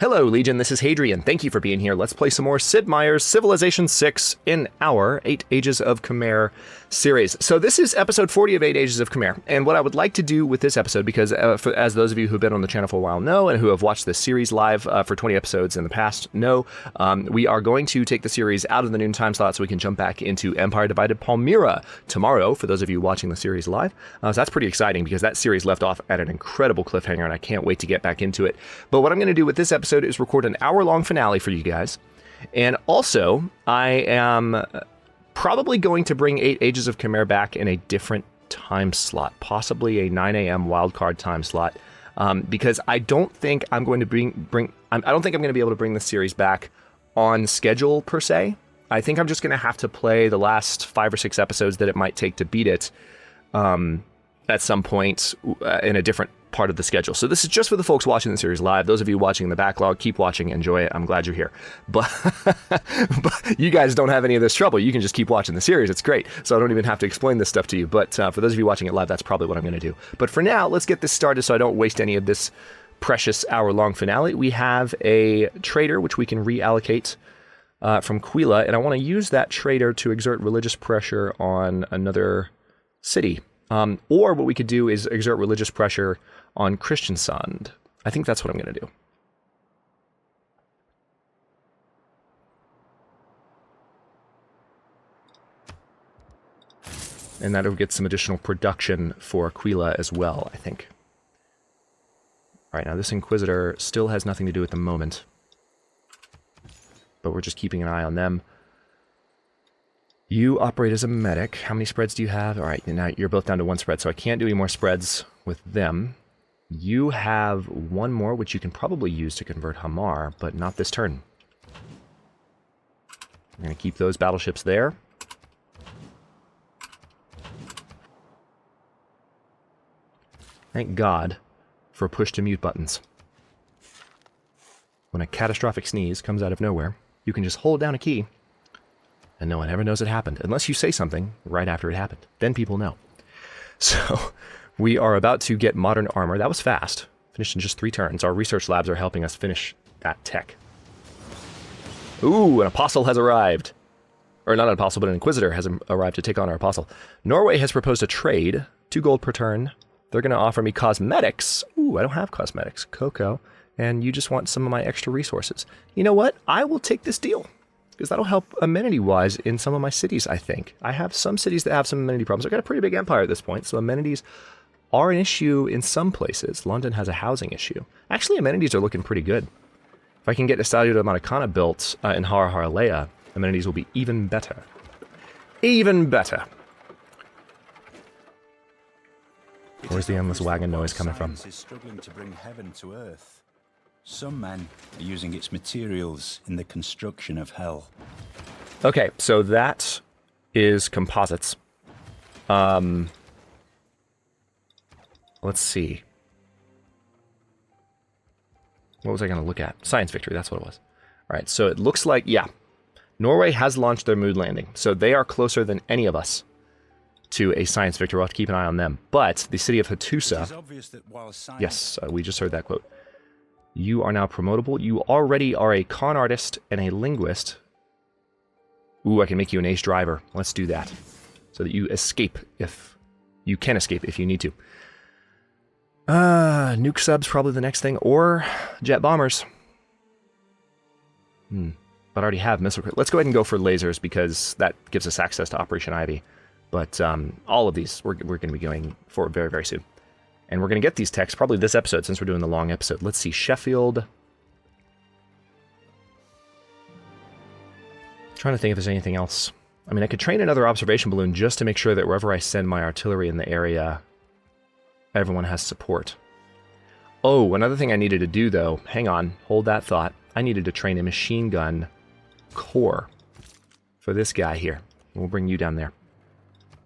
Hello, Legion, this is Hadrian. Thank you for being here. Let's play some more Sid Meier's Civilization 6 in our 8 Ages of Khmer series. So this is episode 40 of 8 Ages of Khmer, and what I would like to do with this episode, because as those of you who've been on the channel for a while know, and who have watched this series live for 20 episodes in the past know, we are going to take the series out of the noon time slot so we can jump back into Empire Divided Palmyra tomorrow, for those of you watching the series live. So that's pretty exciting, because that series left off at an incredible cliffhanger, and I can't wait to get back into it. But what I'm going to do with this episode is record an hour-long finale for you guys. And also, I am probably going to bring 8 Ages of Khmer back in a different time slot, possibly a 9 a.m. wildcard time slot, because I don't think I'm going to I don't think I'm going to be able to bring the series back on schedule per se. I think I'm just going to have to play the last 5 or 6 episodes that it might take to beat it at some point in a different part of the schedule. So this is just for the folks watching the series live. Those of you watching in the backlog, keep watching, enjoy it. I'm glad you're here. But you guys don't have any of this trouble. You can just keep watching the series. It's great. So I don't even have to explain this stuff to you. But for those of you watching it live, that's probably what I'm going to do. But for now, let's get this started so I don't waste any of this precious hour-long finale. We have a trader, which we can reallocate from Quila, and I want to use that trader to exert religious pressure on another city. Or what we could do is exert religious pressure on Christiansand. I think that's what I'm going to do. And that'll get some additional production for Aquila as well, I think. All right, now this Inquisitor still has nothing to do at the moment, but we're just keeping an eye on them. You operate as a medic. How many spreads do you have? All right, now you're both down to 1 spread, so I can't do any more spreads with them. You have 1 more, which you can probably use to convert Hamar, but not this turn. I'm going to keep those battleships there. Thank God for push-to-mute buttons. When a catastrophic sneeze comes out of nowhere, you can just hold down a key, and no one ever knows it happened, unless you say something right after it happened. Then people know. So, we are about to get modern armor. That was fast. Finished in just 3 turns. Our research labs are helping us finish that tech. Ooh, an apostle has arrived. Or not an apostle, but an inquisitor has arrived to take on our apostle. Norway has proposed a trade. 2 gold per turn. They're going to offer me cosmetics. Ooh, I don't have cosmetics. Cocoa. And you just want some of my extra resources. You know what? I will take this deal, because that'll help amenity-wise in some of my cities, I think. I have some cities that have some amenity problems. I've got a pretty big empire at this point, so amenities are an issue in some places. London has a housing issue. Actually, amenities are looking pretty good. If I can get Estadio de Maracana built in Harharalea, amenities will be even better. Even better. Where's the endless wagon noise coming from? Science is struggling to bring heaven to earth. Some men are using its materials in the construction of hell. Okay, so that is composites. Let's see. What was I going to look at? Science victory, that's what it was. All right, so it looks like, yeah, Norway has launched their mood landing. So they are closer than any of us to a science victory. We'll have to keep an eye on them. But the city of Hattusa, yes, we just heard that quote. You are now promotable. You already are a con artist and a linguist. Ooh, I can make you an ace driver. Let's do that. So that you escape if you can escape if you need to. Nuke subs probably the next thing, or jet bombers. But I already have missile. Let's go ahead and go for lasers, because that gives us access to Operation Ivy. But all of these we're going to be going for very, very soon. And we're going to get these techs probably this episode, since we're doing the long episode. Let's see, Sheffield. Trying to think if there's anything else. I mean, I could train another observation balloon just to make sure that wherever I send my artillery in the area, everyone has support. Oh, another thing I needed to do, though. Hang on, hold that thought. I needed to train a machine gun corps for this guy here. We'll bring you down there.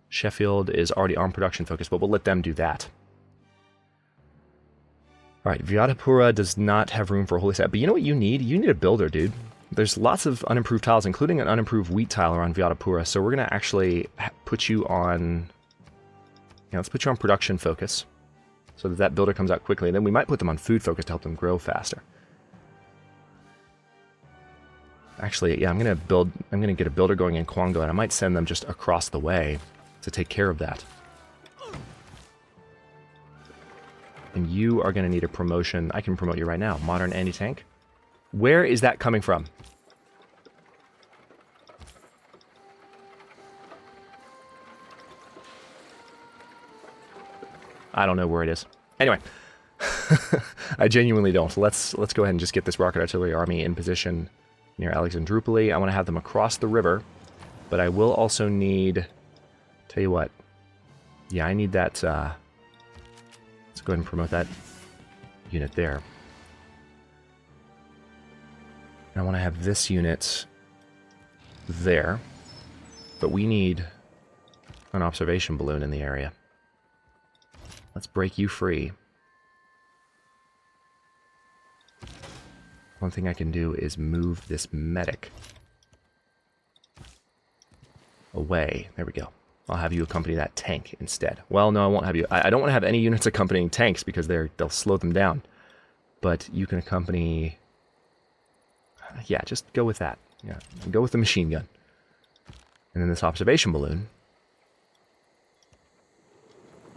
Sheffield is already on production focus, but we'll let them do that. All right, Vyadapura does not have room for a holy site, but you know what you need? You need a builder, dude. There's lots of unimproved tiles, including an unimproved wheat tile around Vyadapura, so we're going to actually put you on... Yeah, let's put you on production focus, so that that builder comes out quickly, and then we might put them on food focus to help them grow faster. Actually, yeah, I'm gonna get a builder going in Kwangdo, and I might send them just across the way to take care of that. And you are gonna need a promotion. I can promote you right now. Modern anti-tank. Where is that coming from? I don't know where it is. Anyway, I genuinely don't. Let's go ahead and just get this rocket artillery army in position near Alexandroupoli. I want to have them across the river, but I will also need... Tell you what. Yeah, I need that... let's go ahead and promote that unit there. And I want to have this unit there, but we need an observation balloon in the area. Let's break you free. One thing I can do is move this medic away. There we go. I'll have you accompany that tank instead. Well, no, I won't have you. I don't want to have any units accompanying tanks because they'll slow them down. But you can accompany... Yeah, just go with that. Yeah, go with the machine gun. And then this observation balloon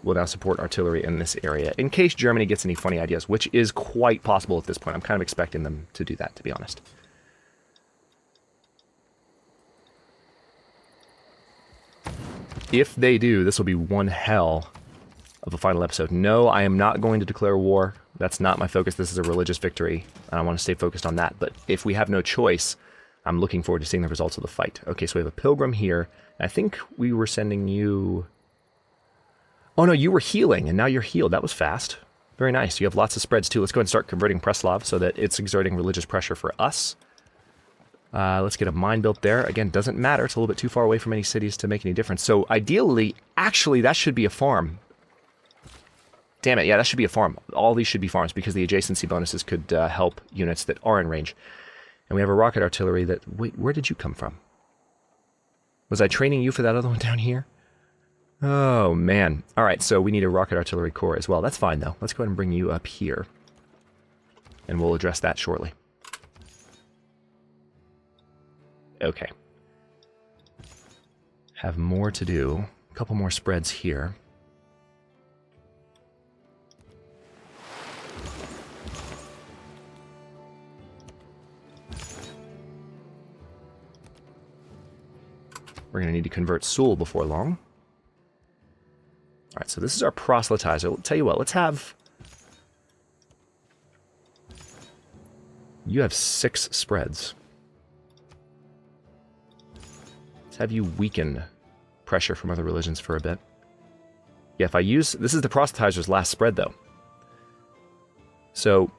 will now support artillery in this area, in case Germany gets any funny ideas, which is quite possible at this point. I'm kind of expecting them to do that, to be honest. If they do, this will be one hell of a final episode. No, I am not going to declare war. That's not my focus. This is a religious victory, and I want to stay focused on that. But if we have no choice, I'm looking forward to seeing the results of the fight. Okay, so we have a pilgrim here. I think we were sending you... Oh no, you were healing, and now you're healed. That was fast. Very nice. You have lots of spreads too. Let's go ahead and start converting Preslav so that it's exerting religious pressure for us. Let's get a mine built there. Again, doesn't matter. It's a little bit too far away from any cities to make any difference. So ideally, actually, that should be a farm. Damn it, yeah, that should be a farm. All these should be farms because the adjacency bonuses could help units that are in range. And we have a rocket artillery that... Wait, where did you come from? Was I training you for that other one down here? Oh, man. All right, so we need a rocket artillery corps as well. That's fine, though. Let's go ahead and bring you up here. And we'll address that shortly. Okay. Have more to do. A couple more spreads here. We're going to need to convert Seoul before long. All right, so this is our proselytizer. I'll tell you what, let's have... You have 6 spreads. Let's have you weaken pressure from other religions for a bit. Yeah, if I use... This is the proselytizer's last spread, though. So...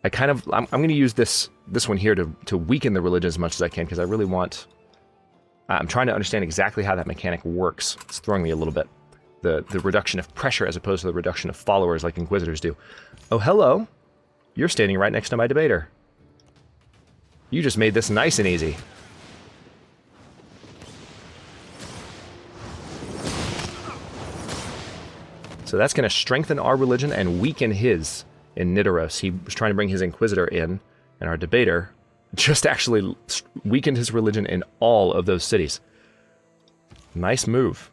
I'm going to use this one here to weaken the religion as much as I can, because I really want... I'm trying to understand exactly how that mechanic works. It's throwing me a little bit. The reduction of pressure as opposed to the reduction of followers like Inquisitors do. Oh, hello. You're standing right next to my debater. You just made this nice and easy. So that's going to strengthen our religion and weaken his in Nidaros. He was trying to bring his Inquisitor in, and our debater just actually weakened his religion in all of those cities. Nice move.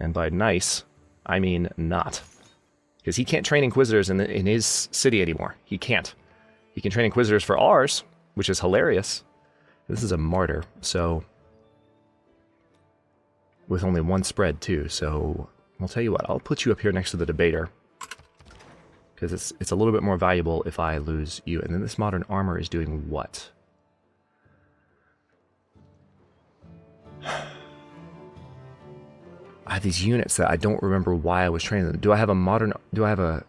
And by nice, I mean not. Because he can't train Inquisitors in his city anymore. He can't. He can train Inquisitors for ours, which is hilarious. This is a martyr, so... With only 1 spread, too, so... I'll tell you what, I'll put you up here next to the debater. Because it's a little bit more valuable if I lose you. And then this modern armor is doing what? I have these units that I don't remember why I was training them. Do I have a modern... Do I have a...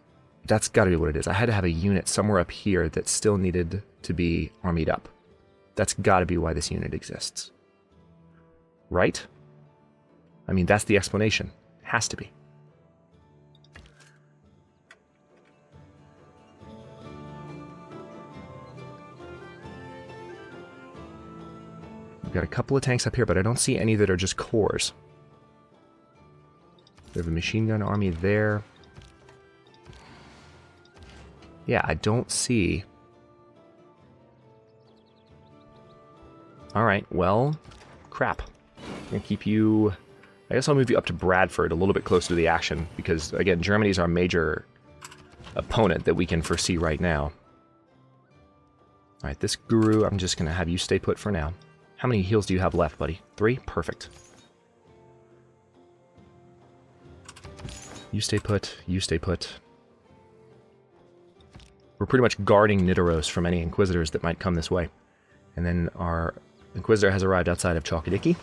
That's got to be what it is. I had to have a unit somewhere up here that still needed to be armied up. That's got to be why this unit exists. Right? I mean, that's the explanation. Has to be. We've got a couple of tanks up here, but I don't see any that are just cores. We have a machine gun army there. Yeah, I don't see All right, well, crap. I'm going to keep you... I guess I'll move you up to Bradford, a little bit closer to the action, because, again, Germany's our major opponent that we can foresee right now. All right, this guru, I'm just going to have you stay put for now. How many heals do you have left, buddy? 3? Perfect. You stay put, you stay put. We're pretty much guarding Nidaros from any Inquisitors that might come this way. And then our Inquisitor has arrived outside of Chalkidiki.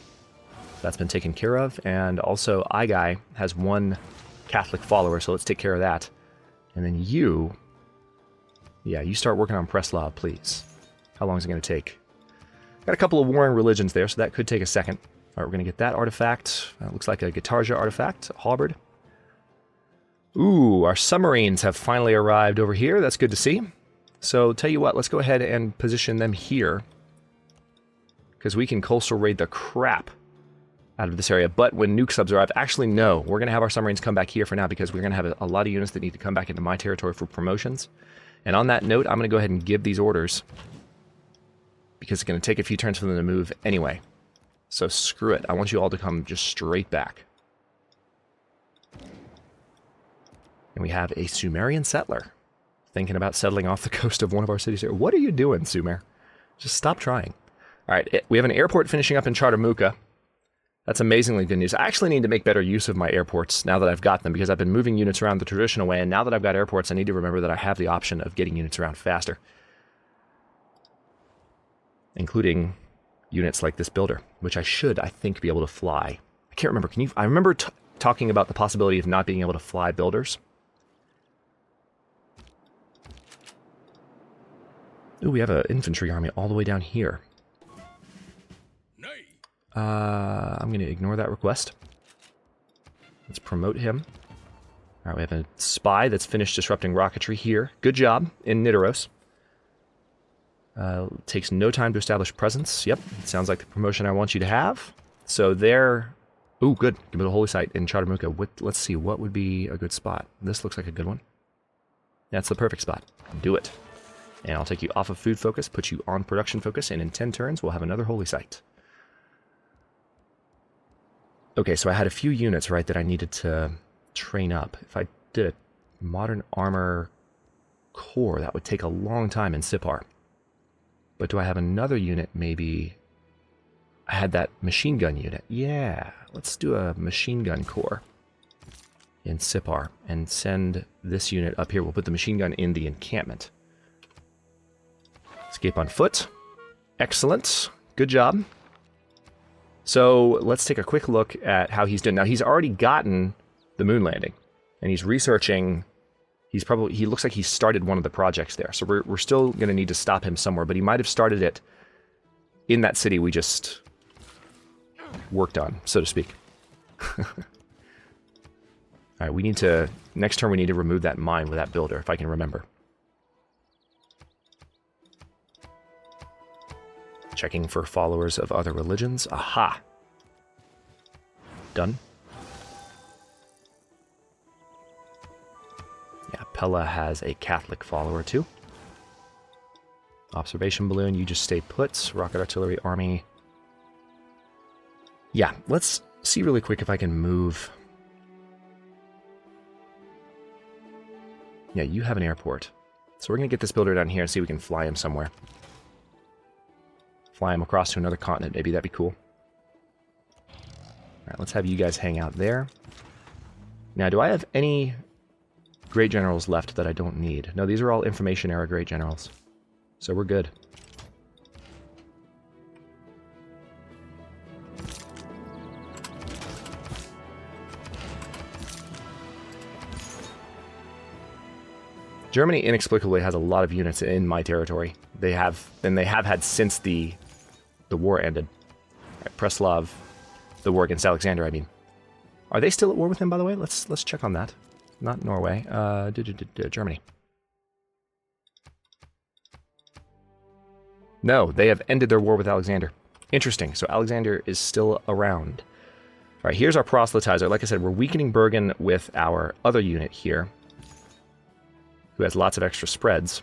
That's been taken care of. And also, Aigai has 1 Catholic follower, so let's take care of that. And then you... Yeah, you start working on Preslav, please. How long is it going to take? Got a couple of warring religions there, so that could take a second. All right, we're going to get that artifact. Looks like a Guitarja artifact, a halberd. Ooh, our submarines have finally arrived over here. That's good to see. So, tell you what, let's go ahead and position them here. Because we can coastal raid the crap out of this area. But when nuke subs arrive, actually no, we're going to have our submarines come back here for now because we're going to have a lot of units that need to come back into my territory for promotions. And on that note, I'm going to go ahead and give these orders. Because it's going to take a few turns for them to move anyway. So screw it. I want you all to come just straight back. And we have a Sumerian settler thinking about settling off the coast of one of our cities here. What are you doing, Sumer? Just stop trying. All right, we have an airport finishing up in Chartamuka. That's amazingly good news. I actually need to make better use of my airports now that I've got them, because I've been moving units around the traditional way, and now that I've got airports, I need to remember that I have the option of getting units around faster. Including units like this builder, which I should, I think, be able to fly. I can't remember. Can you? I remember talking about the possibility of not being able to fly builders. Ooh, we have an infantry army all the way down here. I'm going to ignore that request. Let's promote him. All right, we have a spy that's finished disrupting rocketry here. Good job in Nidaros. Takes no time to establish presence. Yep, sounds like the promotion I want you to have. So there... Ooh, good. Give me the holy site in Chartamuka. Let's see, what would be a good spot? This looks like a good one. That's the perfect spot. Do it. And I'll take you off of food focus, put you on production focus, and in 10 turns, we'll have another holy site. Okay, so I had a few units, right, that I needed to train up. If I did a modern armor core, that would take a long time in Sipar. But do I have another unit, maybe? I had that machine gun unit. Yeah, let's do a machine gun core in Sipar and send this unit up here. We'll put the machine gun in the encampment. Escape on foot. Excellent. Good job. So let's take a quick look at how he's done. Now, he's already gotten the moon landing, and he's researching. He looks like he started one of the projects there. So we're still going to need to stop him somewhere, but he might have started it in that city we just worked on, so to speak. All right, we need to, next turn we need to remove that mine with that builder, if I can remember. Checking for followers of other religions. Aha! Done. Yeah, Pella has a Catholic follower too. Observation balloon, you just stay put. Rocket artillery army. Yeah, let's see really quick if I can move. Yeah, you have an airport. So we're going to get this builder down here and see if we can fly him somewhere. Fly him across to another continent, maybe that'd be cool. Alright, let's have you guys hang out there. Now, do I have any great generals left that I don't need? No, these are all information era great generals. So we're good. Germany inexplicably has a lot of units in my territory. They have, and they have had since the war ended. Right, Preslav, the war against Alexander, I mean. Are they still at war with him, by the way? Let's check on that. Not Norway. Germany. No, they have ended their war with Alexander. Interesting. So Alexander is still around. All right, here's our proselytizer. Like I said, we're weakening Bergen with our other unit here, who has lots of extra spreads.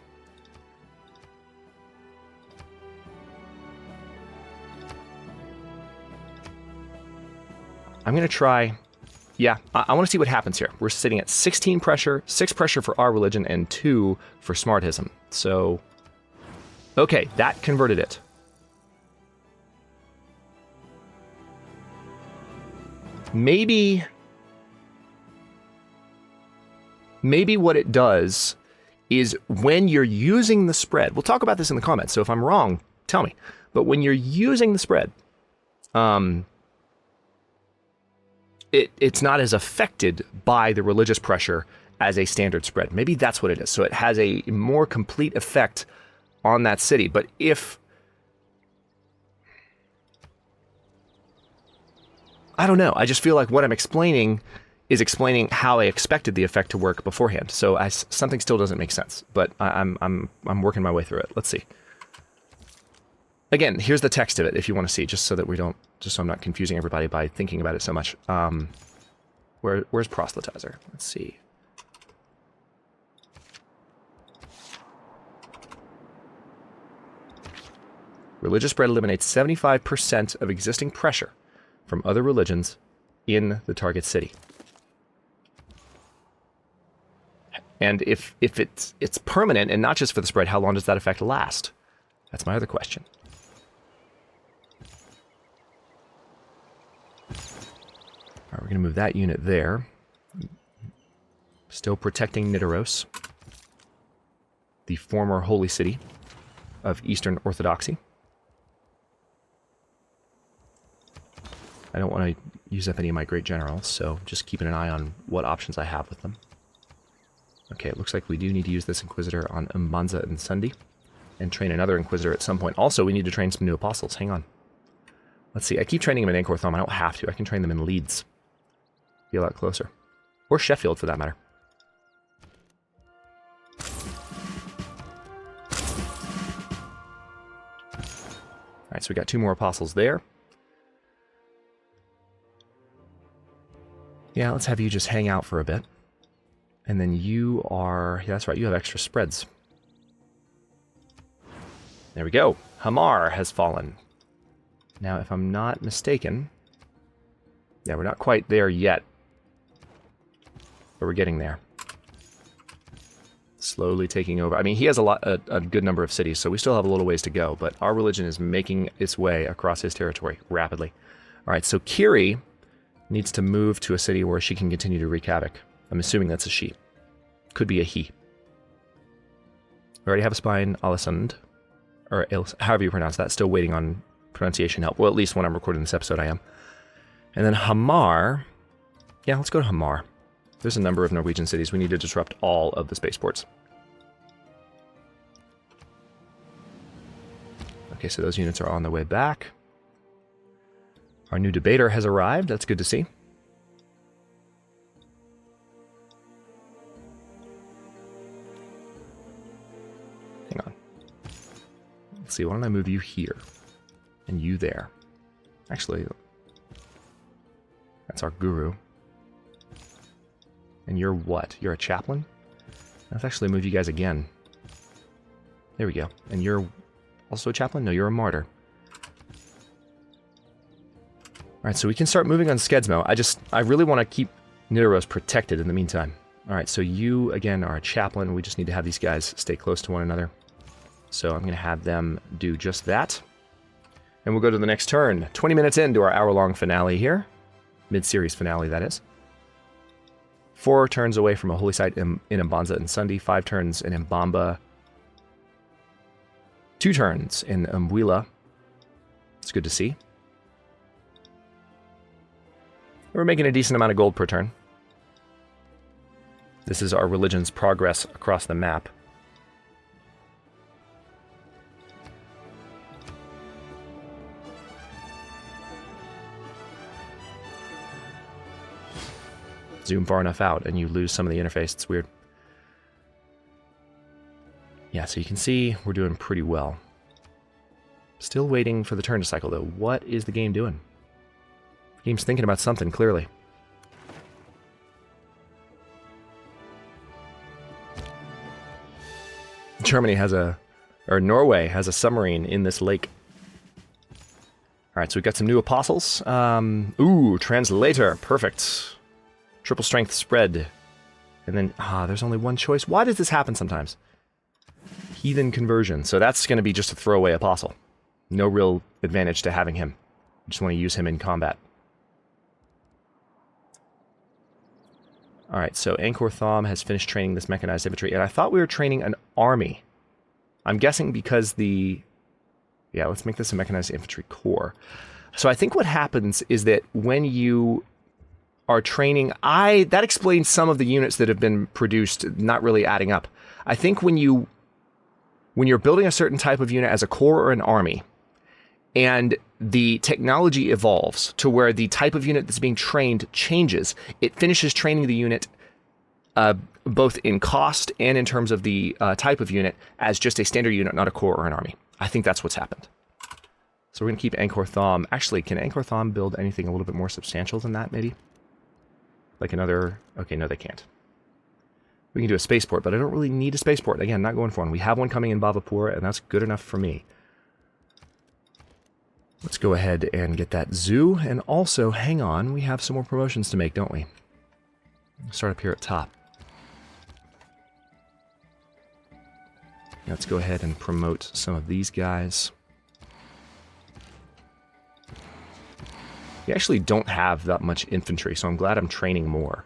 I'm going to try... Yeah, I want to see what happens here. We're sitting at 16 pressure, 6 pressure for our religion, and 2 for Smartism. So, okay, that converted it. Maybe what it does is when you're using the spread, we'll talk about this in the comments, so if I'm wrong, tell me. But when you're using the spread, it's not as affected by the religious pressure as a standard spread. Maybe that's what it is. So it has a more complete effect on that city. But if... I don't know. I just feel like what I'm explaining is explaining how I expected the effect to work beforehand. So something still doesn't make sense. But I'm working my way through it. Let's see. Again, here's the text of it if you want to see, just so that we don't, just so I'm not confusing everybody by thinking about it so much. Where's proselytizer? Let's see. Religious spread eliminates 75% of existing pressure from other religions in the target city. And if it's permanent and not just for the spread, how long does that effect last? That's my other question. All right, we're going to move that unit there. Still protecting Nidaros, the former holy city of Eastern Orthodoxy. I don't want to use up any of my great generals, so just keeping an eye on what options I have with them. Okay, it looks like we do need to use this Inquisitor on Mbanza and Sundi, and train another Inquisitor at some point. Also, we need to train some new apostles. Hang on. Let's see, I keep training them in Angkor Thom. I don't have to. I can train them in Leeds. Be a lot closer. Or Sheffield, for that matter. Alright, so we got 2 more apostles there. Yeah, let's have you just hang out for a bit. And then you are... Yeah, that's right, you have extra spreads. There we go. Hamar has fallen. Now, if I'm not mistaken... Yeah, we're not quite there yet. But we're getting there. Slowly taking over. I mean, he has a good number of cities, so we still have a little ways to go. But our religion is making its way across his territory rapidly. All right, so Kiri needs to move to a city where she can continue to wreak havoc. I'm assuming that's a she. Could be a he. We already have a spy in Alisund. Or however you pronounce that. Still waiting on pronunciation help. Well, at least when I'm recording this episode, I am. And then Hamar. Yeah, let's go to Hamar. There's a number of Norwegian cities. We need to disrupt all of the spaceports. Okay, so those units are on their way back. Our new debater has arrived. That's good to see. Hang on. Let's see, why don't I move you here? And you there. Actually, that's our guru. And you're what? You're a chaplain? Let's actually move you guys again. There we go. And you're also a chaplain? No, you're a martyr. Alright, so we can start moving on Skedsmo. I really want to keep Nidaros protected in the meantime. Alright, so you, again, are a chaplain. We just need to have these guys stay close to one another. So I'm going to have them do just that. And we'll go to the next turn. 20 minutes into our hour-long finale here. Mid-series finale, that is. 4 turns away from a holy site in Mbanza and Sundi. 5 turns in Mbamba. 2 turns in Mwila. It's good to see. We're making a decent amount of gold per turn. This is our religion's progress across the map. Zoom far enough out and you lose some of the interface. It's weird. Yeah, so you can see we're doing pretty well. Still waiting for the turn to cycle, though. What is the game doing? The game's thinking about something, clearly. Germany has or Norway has a submarine in this lake. right, so we've got some new apostles. Ooh, translator. Perfect. Triple strength spread. And then, there's only one choice. Why does this happen sometimes? Heathen conversion. So that's going to be just a throwaway apostle. No real advantage to having him. Just want to use him in combat. Alright, so Angkor Thom has finished training this mechanized infantry, and I thought we were training an army. I'm guessing because the... Yeah, let's make this a mechanized infantry corps. So I think what happens is that when you are training... That explains some of the units that have been produced not really adding up. I think when you're building a certain type of unit as a corps or an army, and the technology evolves to where the type of unit that's being trained changes, it finishes training the unit both in cost and in terms of the type of unit as just a standard unit, not a corps or an army. I think that's what's happened. So we're going to keep Angkor Thom. Actually, can Angkor Thom build anything a little bit more substantial than that, maybe? Like another... Okay, no, they can't. We can do a spaceport, but I don't really need a spaceport. Again, not going for one. We have one coming in Bhavapur, and that's good enough for me. Let's go ahead and get that zoo, and also, hang on, we have some more promotions to make, don't we? Start up here at top. Let's go ahead and promote some of these guys. We actually don't have that much infantry, so I'm glad I'm training more.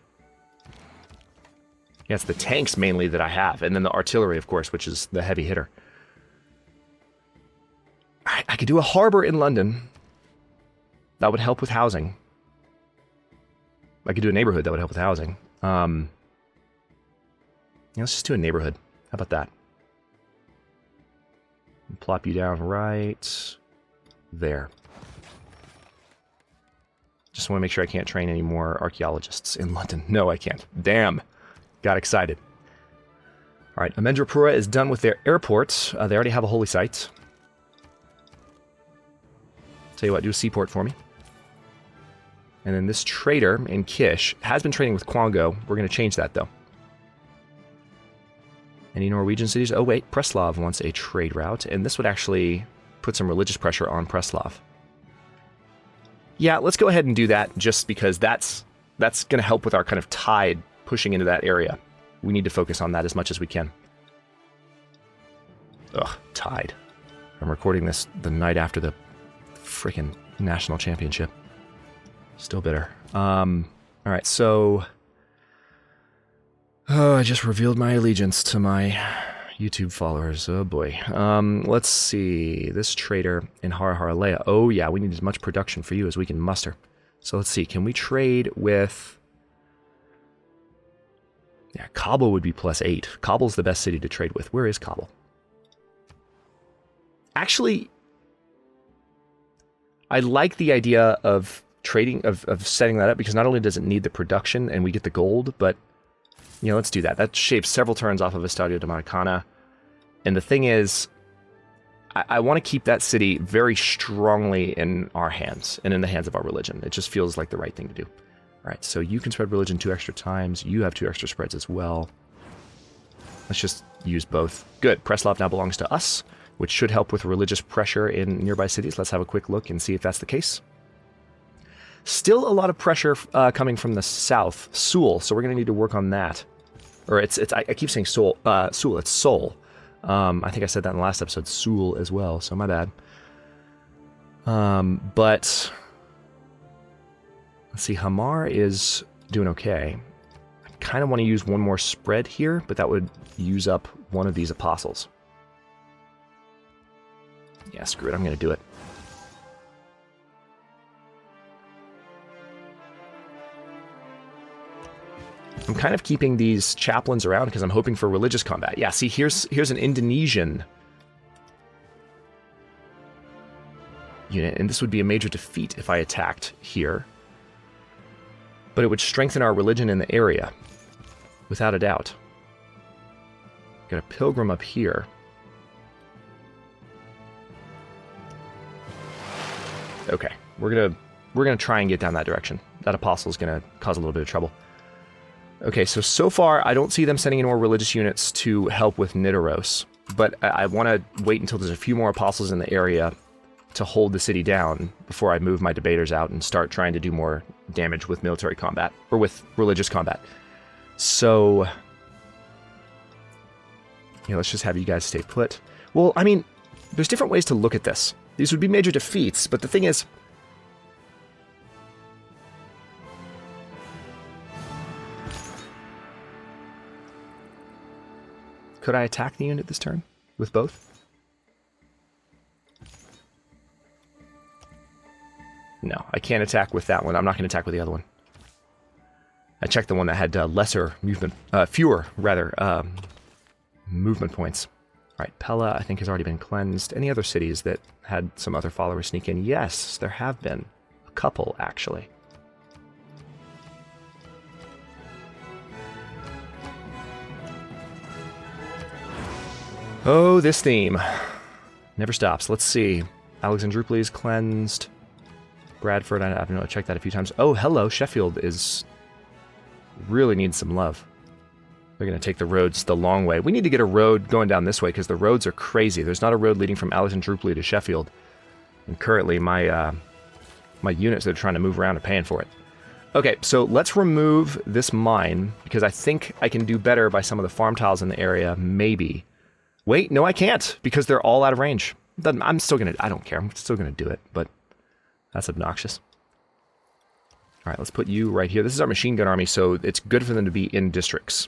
Yeah, it's the tanks mainly that I have, and then the artillery, of course, which is the heavy hitter. I could do a harbor in London. That would help with housing. I could do a neighborhood that would help with housing. Yeah, let's just do a neighborhood. How about that? Plop you down right there. Just want to make sure I can't train any more archaeologists in London. No, I can't. Damn. Got excited. All right, Amendrapura is done with their airport. They already have a holy site. Tell you what, do a seaport for me. And then this trader in Kish has been trading with Kwango. We're going to change that, though. Any Norwegian cities? Oh, wait, Preslav wants a trade route, and this would actually put some religious pressure on Preslav. Yeah, let's go ahead and do that, just because that's going to help with our kind of tide pushing into that area. We need to focus on that as much as we can. Ugh, tide. I'm recording this the night after the freaking national championship. Still bitter. Alright, so... Oh, I just revealed my allegiance to my YouTube followers. Oh boy. Let's see. This trader in Haraharalea. Oh yeah, we need as much production for you as we can muster. So let's see. Can we trade with... Yeah, Kabul would be +8. Kabul's the best city to trade with. Where is Kabul? Actually, I like the idea of trading, of setting that up, because not only does it need the production and we get the gold, but, you know, let's do that. That shaves several turns off of Estadio de Maracana. And the thing is, I want to keep that city very strongly in our hands and in the hands of our religion. It just feels like the right thing to do. All right, so you can spread religion 2 extra times. You have 2 extra spreads as well. Let's just use both. Good. Preslav now belongs to us, which should help with religious pressure in nearby cities. Let's have a quick look and see if that's the case. Still a lot of pressure coming from the south, Sul, so we're going to need to work on that. Or I keep saying Sul, it's Seoul. I think I said that in the last episode, Sul as well, so my bad. But let's see, Hamar is doing okay. I kind of want to use one more spread here, but that would use up one of these apostles. Yeah, screw it, I'm going to do it. I'm kind of keeping these chaplains around because I'm hoping for religious combat. Yeah, see, here's an Indonesian unit, and this would be a major defeat if I attacked here. But it would strengthen our religion in the area, without a doubt. Got a pilgrim up here. Okay, we're gonna try and get down that direction. That apostle is gonna cause a little bit of trouble. Okay, so far I don't see them sending in more religious units to help with Nidaros, but I want to wait until there's a few more apostles in the area to hold the city down before I move my debaters out and start trying to do more damage with military combat, or with religious combat. So, yeah, let's just have you guys stay put. Well, I mean, there's different ways to look at this. These would be major defeats, but the thing is, could I attack the unit this turn with both? No, I can't attack with that one. I'm not going to attack with the other one. I checked the one that had fewer movement points. All right, Pella, I think, has already been cleansed. Any other cities that had some other followers sneak in? Yes, there have been. A couple, actually. Oh, this theme. Never stops. Let's see. Alexandroupolis is cleansed. Bradford, I don't know, I checked that a few times. Oh, hello, Sheffield really needs some love. They're going to take the roads the long way. We need to get a road going down this way because the roads are crazy. There's not a road leading from Alexandroupolis to Sheffield. And currently, my units that are trying to move around are paying for it. Okay, so let's remove this mine because I think I can do better by some of the farm tiles in the area, maybe. Wait, no, I can't because they're all out of range. I'm still going to, I don't care. I'm still going to do it, but that's obnoxious. All right, let's put you right here. This is our machine gun army, so it's good for them to be in districts.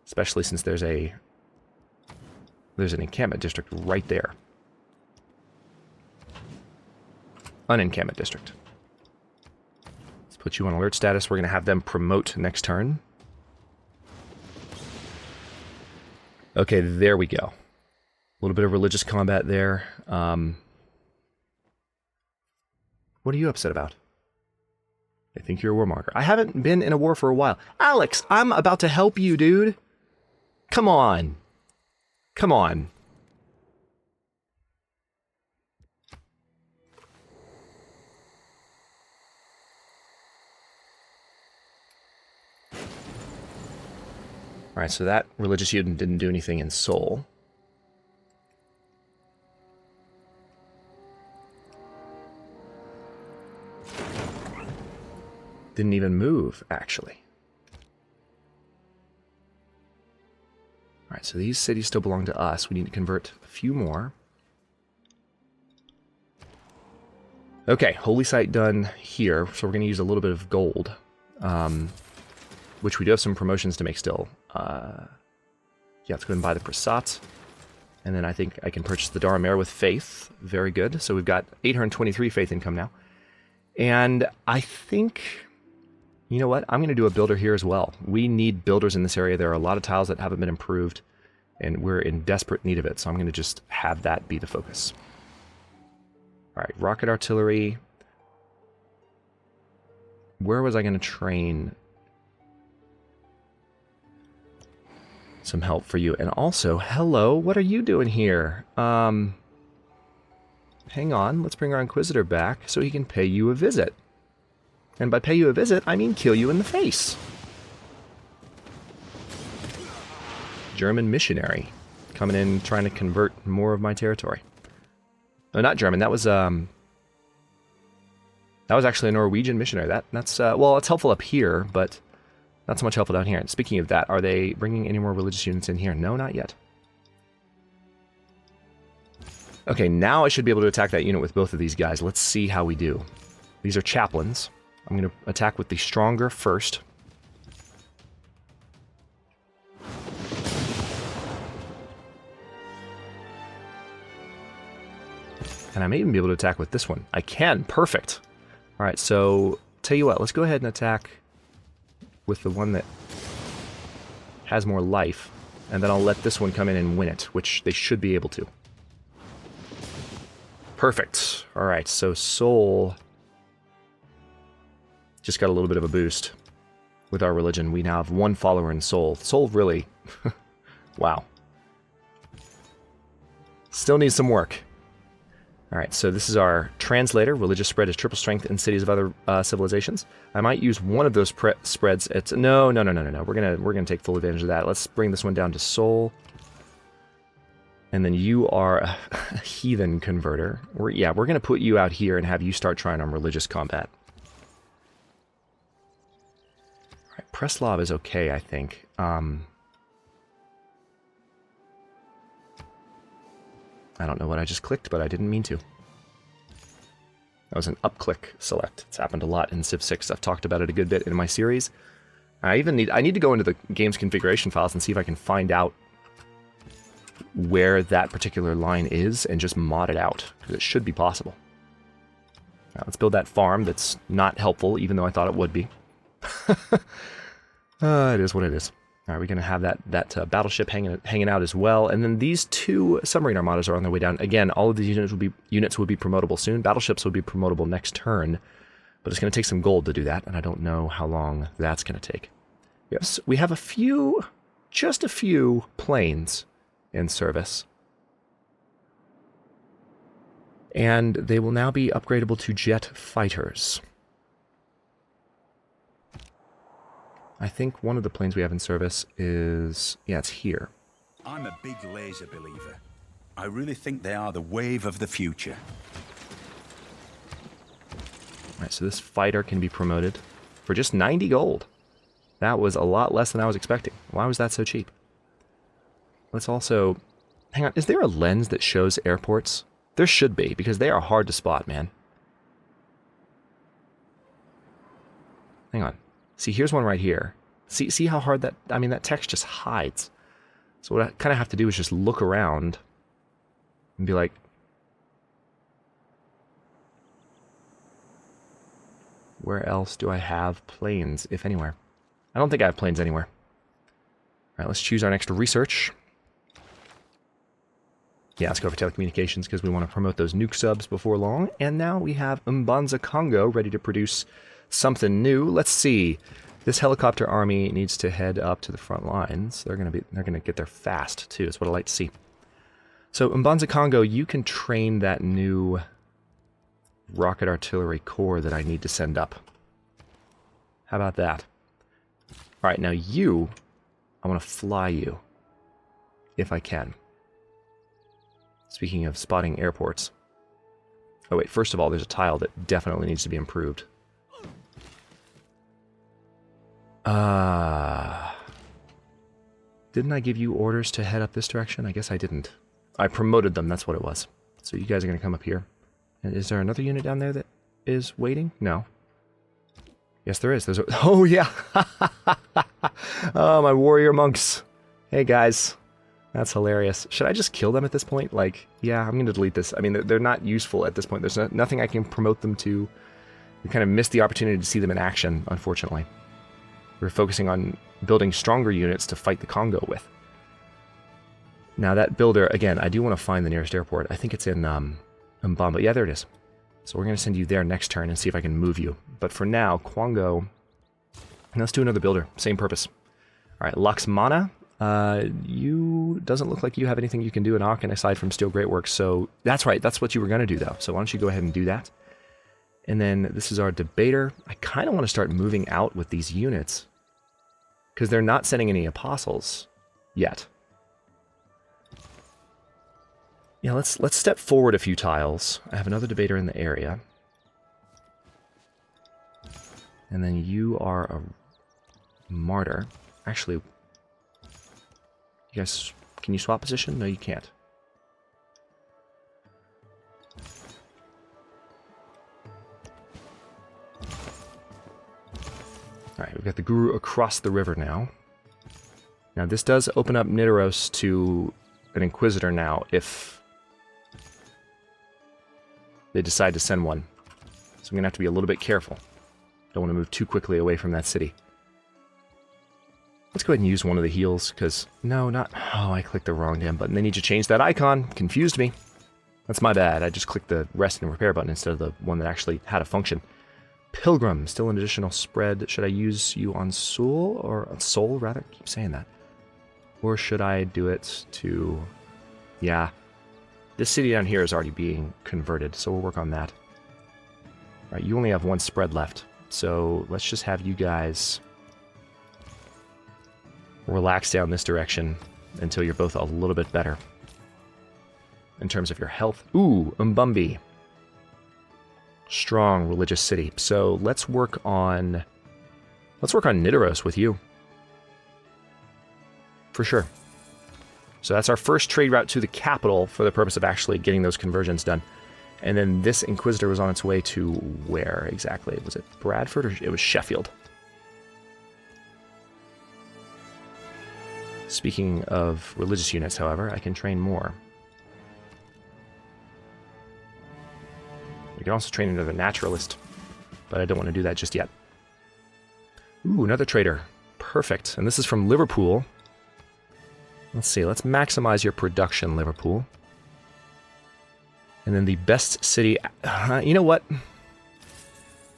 Especially since there's an encampment district right there. Unencampment district. Let's put you on alert status. We're going to have them promote next turn. Okay, there we go. A little bit of religious combat there. What are you upset about? I think you're a warmonger. I haven't been in a war for a while. Alex, I'm about to help you, dude. Come on. Come on. All right, so that religious unit didn't do anything in Seoul. Didn't even move, actually. All right, so these cities still belong to us. We need to convert a few more. Okay, holy site done here. So we're going to use a little bit of gold, which we do have some promotions to make still. Yeah, let's go ahead and buy the Prasat. And then I think I can purchase the Daramer with faith. Very good. So we've got 823 faith income now. And I think, you know what? I'm going to do a builder here as well. We need builders in this area. There are a lot of tiles that haven't been improved, and we're in desperate need of it. So I'm going to just have that be the focus. All right, rocket artillery. Where was I going to train some help for you? And also, hello, what are you doing here? Hang on, let's bring our Inquisitor back so he can pay you a visit. And by pay you a visit, I mean kill you in the face. German missionary coming in trying to convert more of my territory. No, not German. That was actually a Norwegian missionary. That's well, it's helpful up here, but not so much helpful down here. And speaking of that, are they bringing any more religious units in here? No, not yet. Okay, now I should be able to attack that unit with both of these guys. Let's see how we do. These are chaplains. I'm going to attack with the stronger first. And I may even be able to attack with this one. I can. Perfect. All right, so tell you what, let's go ahead and attack with the one that has more life, and then I'll let this one come in and win it, which they should be able to. Perfect. All right, so Seoul just got a little bit of a boost with our religion. We now have one follower in Seoul. Seoul really, wow. Still needs some work. All right, so this is our translator. Religious spread is triple strength in cities of other civilizations. I might use one of those spreads. It's no. We're gonna take full advantage of that. Let's bring this one down to Seoul. And then you are a heathen converter. We're going to put you out here and have you start trying on religious combat. All right, Preslav is okay, I think. I don't know what I just clicked, but I didn't mean to. That was an up-click select. It's happened a lot in Civ 6. I've talked about it a good bit in my series. I need to go into the game's configuration files and see if I can find out where that particular line is and just mod it out, because it should be possible. Now, let's build that farm that's not helpful, even though I thought it would be. It is what it is. All right, we're going to have that battleship hanging out as well, and then these 2 submarine armadas are on their way down. Again, all of these units will be promotable soon. Battleships will be promotable next turn, but it's going to take some gold to do that, and I don't know how long that's going to take. Yes, we have just a few planes in service. And they will now be upgradable to jet fighters. I think one of the planes we have in service is... yeah, it's here. I'm a big laser believer. I really think they are the wave of the future. Alright, so this fighter can be promoted for just 90 gold. That was a lot less than I was expecting. Why was that so cheap? Let's also... hang on, is there a lens that shows airports? There should be, because they are hard to spot, man. Hang on. See, here's one right here. See how hard that... I mean, that text just hides. So what I kind of have to do is just look around and be like... where else do I have planes, if anywhere? I don't think I have planes anywhere. All right, let's choose our next research. Yeah, let's go for telecommunications because we want to promote those nuke subs before long. And now we have Mbanza Congo ready to produce something new. Let's see. This helicopter army needs to head up to the front lines. They're gonna get there fast too. That's what I like to see. So Mbanza Congo, you can train that new rocket artillery corps that I need to send up. How about that? All right, now you, I want to fly you if I can. Speaking of spotting airports. Oh wait, first of all, there's a tile that definitely needs to be improved. Didn't I give you orders to head up this direction? I guess I didn't. I promoted them, that's what it was. So you guys are going to come up here. And is there another unit down there that is waiting? No. Yes, there is. There's a... oh, yeah! Oh, my warrior monks. Hey, guys. That's hilarious. Should I just kill them at this point? Like, yeah, I'm going to delete this. I mean, they're not useful at this point. There's nothing I can promote them to. We kind of missed the opportunity to see them in action, unfortunately. We're focusing on building stronger units to fight the Congo with. Now, that builder, again, I do want to find the nearest airport. I think it's in Mbamba. Yeah, there it is. So we're going to send you there next turn and see if I can move you. But for now, Kwango... let's do another builder. Same purpose. All right, Laxmana. You... doesn't look like you have anything you can do in Aachen aside from Steel Greatworks. So that's right. That's what you were going to do, though. So why don't you go ahead and do that. And then this is our debater. I kind of want to start moving out with these units. Because they're not sending any apostles yet. Yeah, let's step forward a few tiles. I have another debater in the area. And then you are a martyr. Actually, you guys, can you swap position? No, you can't. Alright, we've got the Guru across the river now. Now, this does open up Nidaros to an Inquisitor now, if they decide to send one. So I'm going to have to be a little bit careful. Don't want to move too quickly away from that city. Let's go ahead and use one of the heals, because... no, not... oh, I clicked the wrong damn button. They need to change that icon. Confused me. That's my bad. I just clicked the rest and repair button instead of the one that actually had a function. Pilgrim, still an additional spread. Should I use you on Soul, or Soul, rather? I keep saying that. Or should I do it to... yeah. This city down here is already being converted, so we'll work on that. Alright, you only have one spread left. So let's just have you guys relax down this direction until you're both a little bit better. in terms of your health. Ooh, Umbumbi. Strong religious city. So let's work on Nidaros with you. For sure. So that's our first trade route to the capital for the purpose of actually getting those conversions done. And then this Inquisitor was on its way to where exactly? Was it Bradford or it was Sheffield? Speaking of religious units, however, I can train more. We can also train another naturalist, but I don't want to do that just yet. Ooh, another trader. Perfect. And this is from Liverpool. Let's see, let's maximize your production, Liverpool. And then the best city... you know what?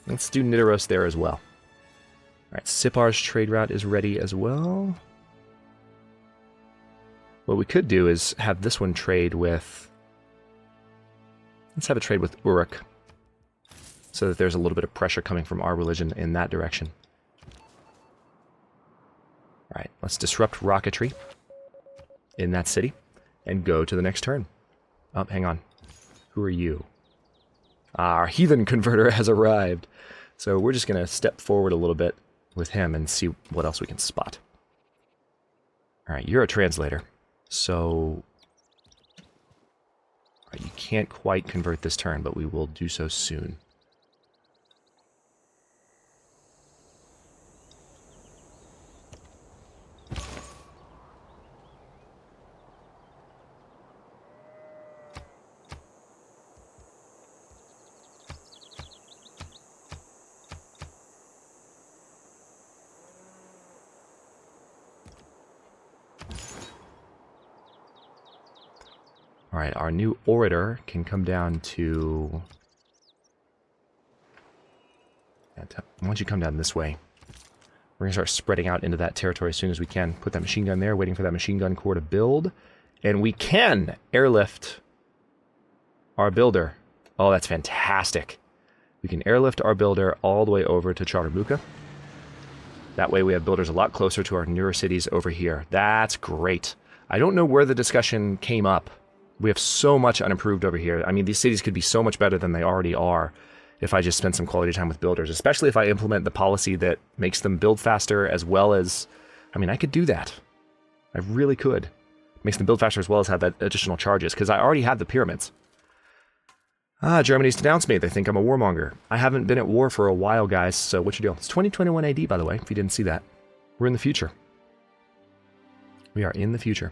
Let's do Nidaros there as well. Alright, Sipar's trade route is ready as well. What we could do is have this one trade with... Let's have a trade with Uruk, so that there's a little bit of pressure coming from our religion in that direction. Alright, let's disrupt rocketry in that city and go to the next turn. Oh, hang on. Who are you? Our heathen converter has arrived. So we're just going to step forward a little bit with him and see what else we can spot. Alright, you're a translator. So... Alright, you can't quite convert this turn, but we will do so soon. Alright, our new orator can come down to... Why don't you come down this way? We're going to start spreading out into that territory as soon as we can. Put that machine gun there, waiting for that machine gun corps to build. And we can airlift our builder. Oh, that's fantastic. We can airlift our builder all the way over to Charterbuka. That way we have builders a lot closer to our newer cities over here. That's great. I don't know where the discussion came up. We have so much unimproved over here. I mean, these cities could be so much better than they already are if I just spend some quality time with builders, especially if I implement the policy that makes them build faster as well as... I mean, I could do that. I really could. Makes them build faster as well as have that additional charges, because I already have the pyramids. Ah, Germany's denounced me. They think I'm a warmonger. I haven't been at war for a while, guys, so what's your deal? It's 2021 AD, by the way, if you didn't see that. We're in the future. We are in the future.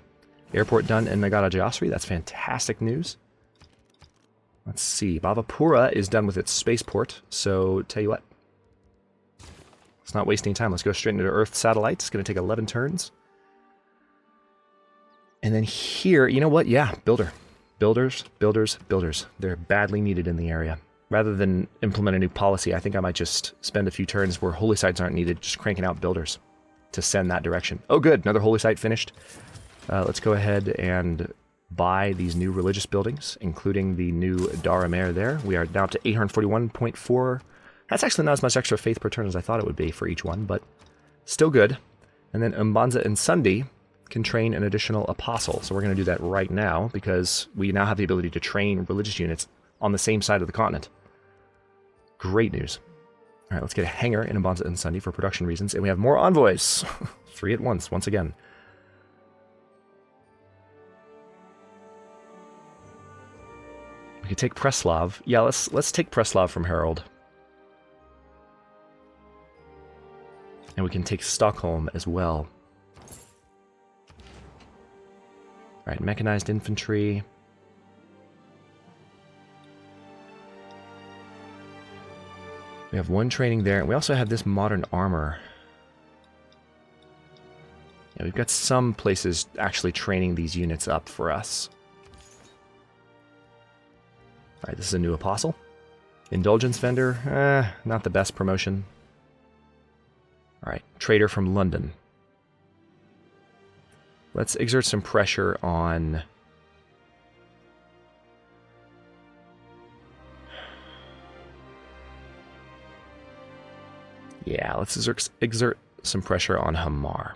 Airport done in Nagara Jayasri. That's fantastic news. Let's see. Bhavapura is done with its spaceport. So, tell you what. Let's not waste any time. Let's go straight into Earth satellite. It's going to take 11 turns. And then here, you know what? Yeah, builder. Builders, builders, builders. They're badly needed in the area. Rather than implement a new policy, I think I might just spend a few turns where holy sites aren't needed, just cranking out builders to send that direction. Oh, good. Another holy site finished. Let's go ahead and buy these new religious buildings, including the new TERRA Map there. We are now up to 841.4. That's actually not as much extra faith per turn as I thought it would be for each one, but still good. And then Mbanza and Sundi can train an additional apostle. So we're going to do that right now because we now have the ability to train religious units on the same side of the continent. Great news. All right, let's get a hangar in Mbanza and Sundi for production reasons. And we have more envoys. 3 at once again. We could take Preslav. Yeah, let's take Preslav from Harold. And we can take Stockholm as well. Alright, mechanized infantry. We have 1 training there, and we also have this modern armor. Yeah, we've got some places actually training these units up for us. Alright, this is a new apostle. Indulgence vendor, not the best promotion. Alright, trader from London. Let's exert some pressure on... Yeah, let's exert some pressure on Hamar.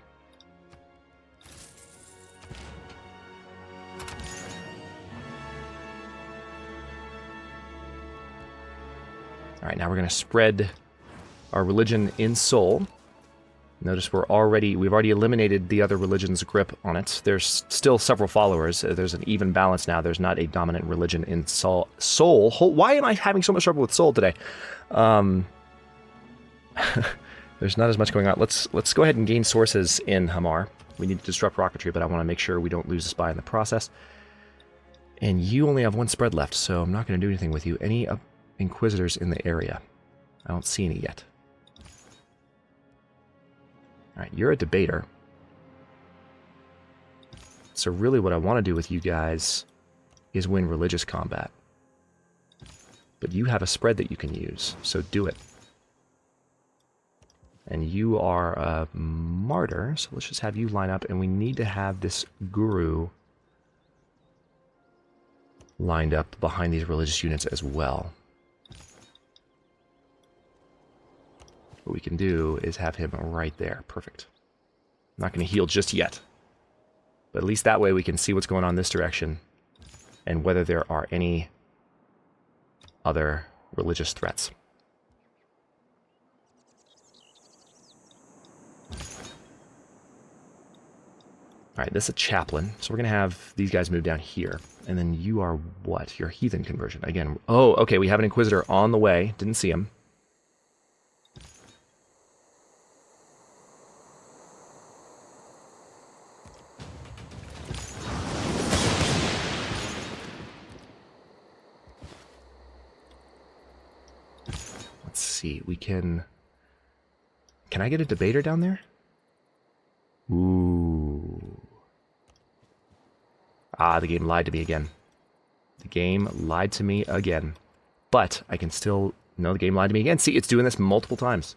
All right, now we're going to spread our religion in Seoul. Notice we've already eliminated the other religion's grip on it. There's still several followers. There's an even balance now. There's not a dominant religion in Seoul. Why am I having so much trouble with Seoul today? There's not as much going on. Let's go ahead and gain sources in Hamar. We need to disrupt rocketry, but I want to make sure we don't lose a spy in the process. And you only have one spread left, so I'm not going to do anything with you. Any Inquisitors in the area? I don't see any yet. Alright, you're a debater. So really what I want to do with you guys is win religious combat. But you have a spread that you can use, so do it. And you are a martyr, so let's just have you line up, and we need to have this guru lined up behind these religious units as well. What we can do is have him right there. Perfect. I'm not going to heal just yet. But at least that way we can see what's going on in this direction and whether there are any other religious threats. Alright, this is a chaplain, so we're going to have these guys move down here. And then you are what? You're heathen conversion. Again, oh, okay, we have an Inquisitor on the way. Didn't see him. Let's see, we can I get a debater down there? Ooh. Ah, the game lied to me again. The game lied to me again. But I can still... No, the game lied to me again. See, it's doing this multiple times.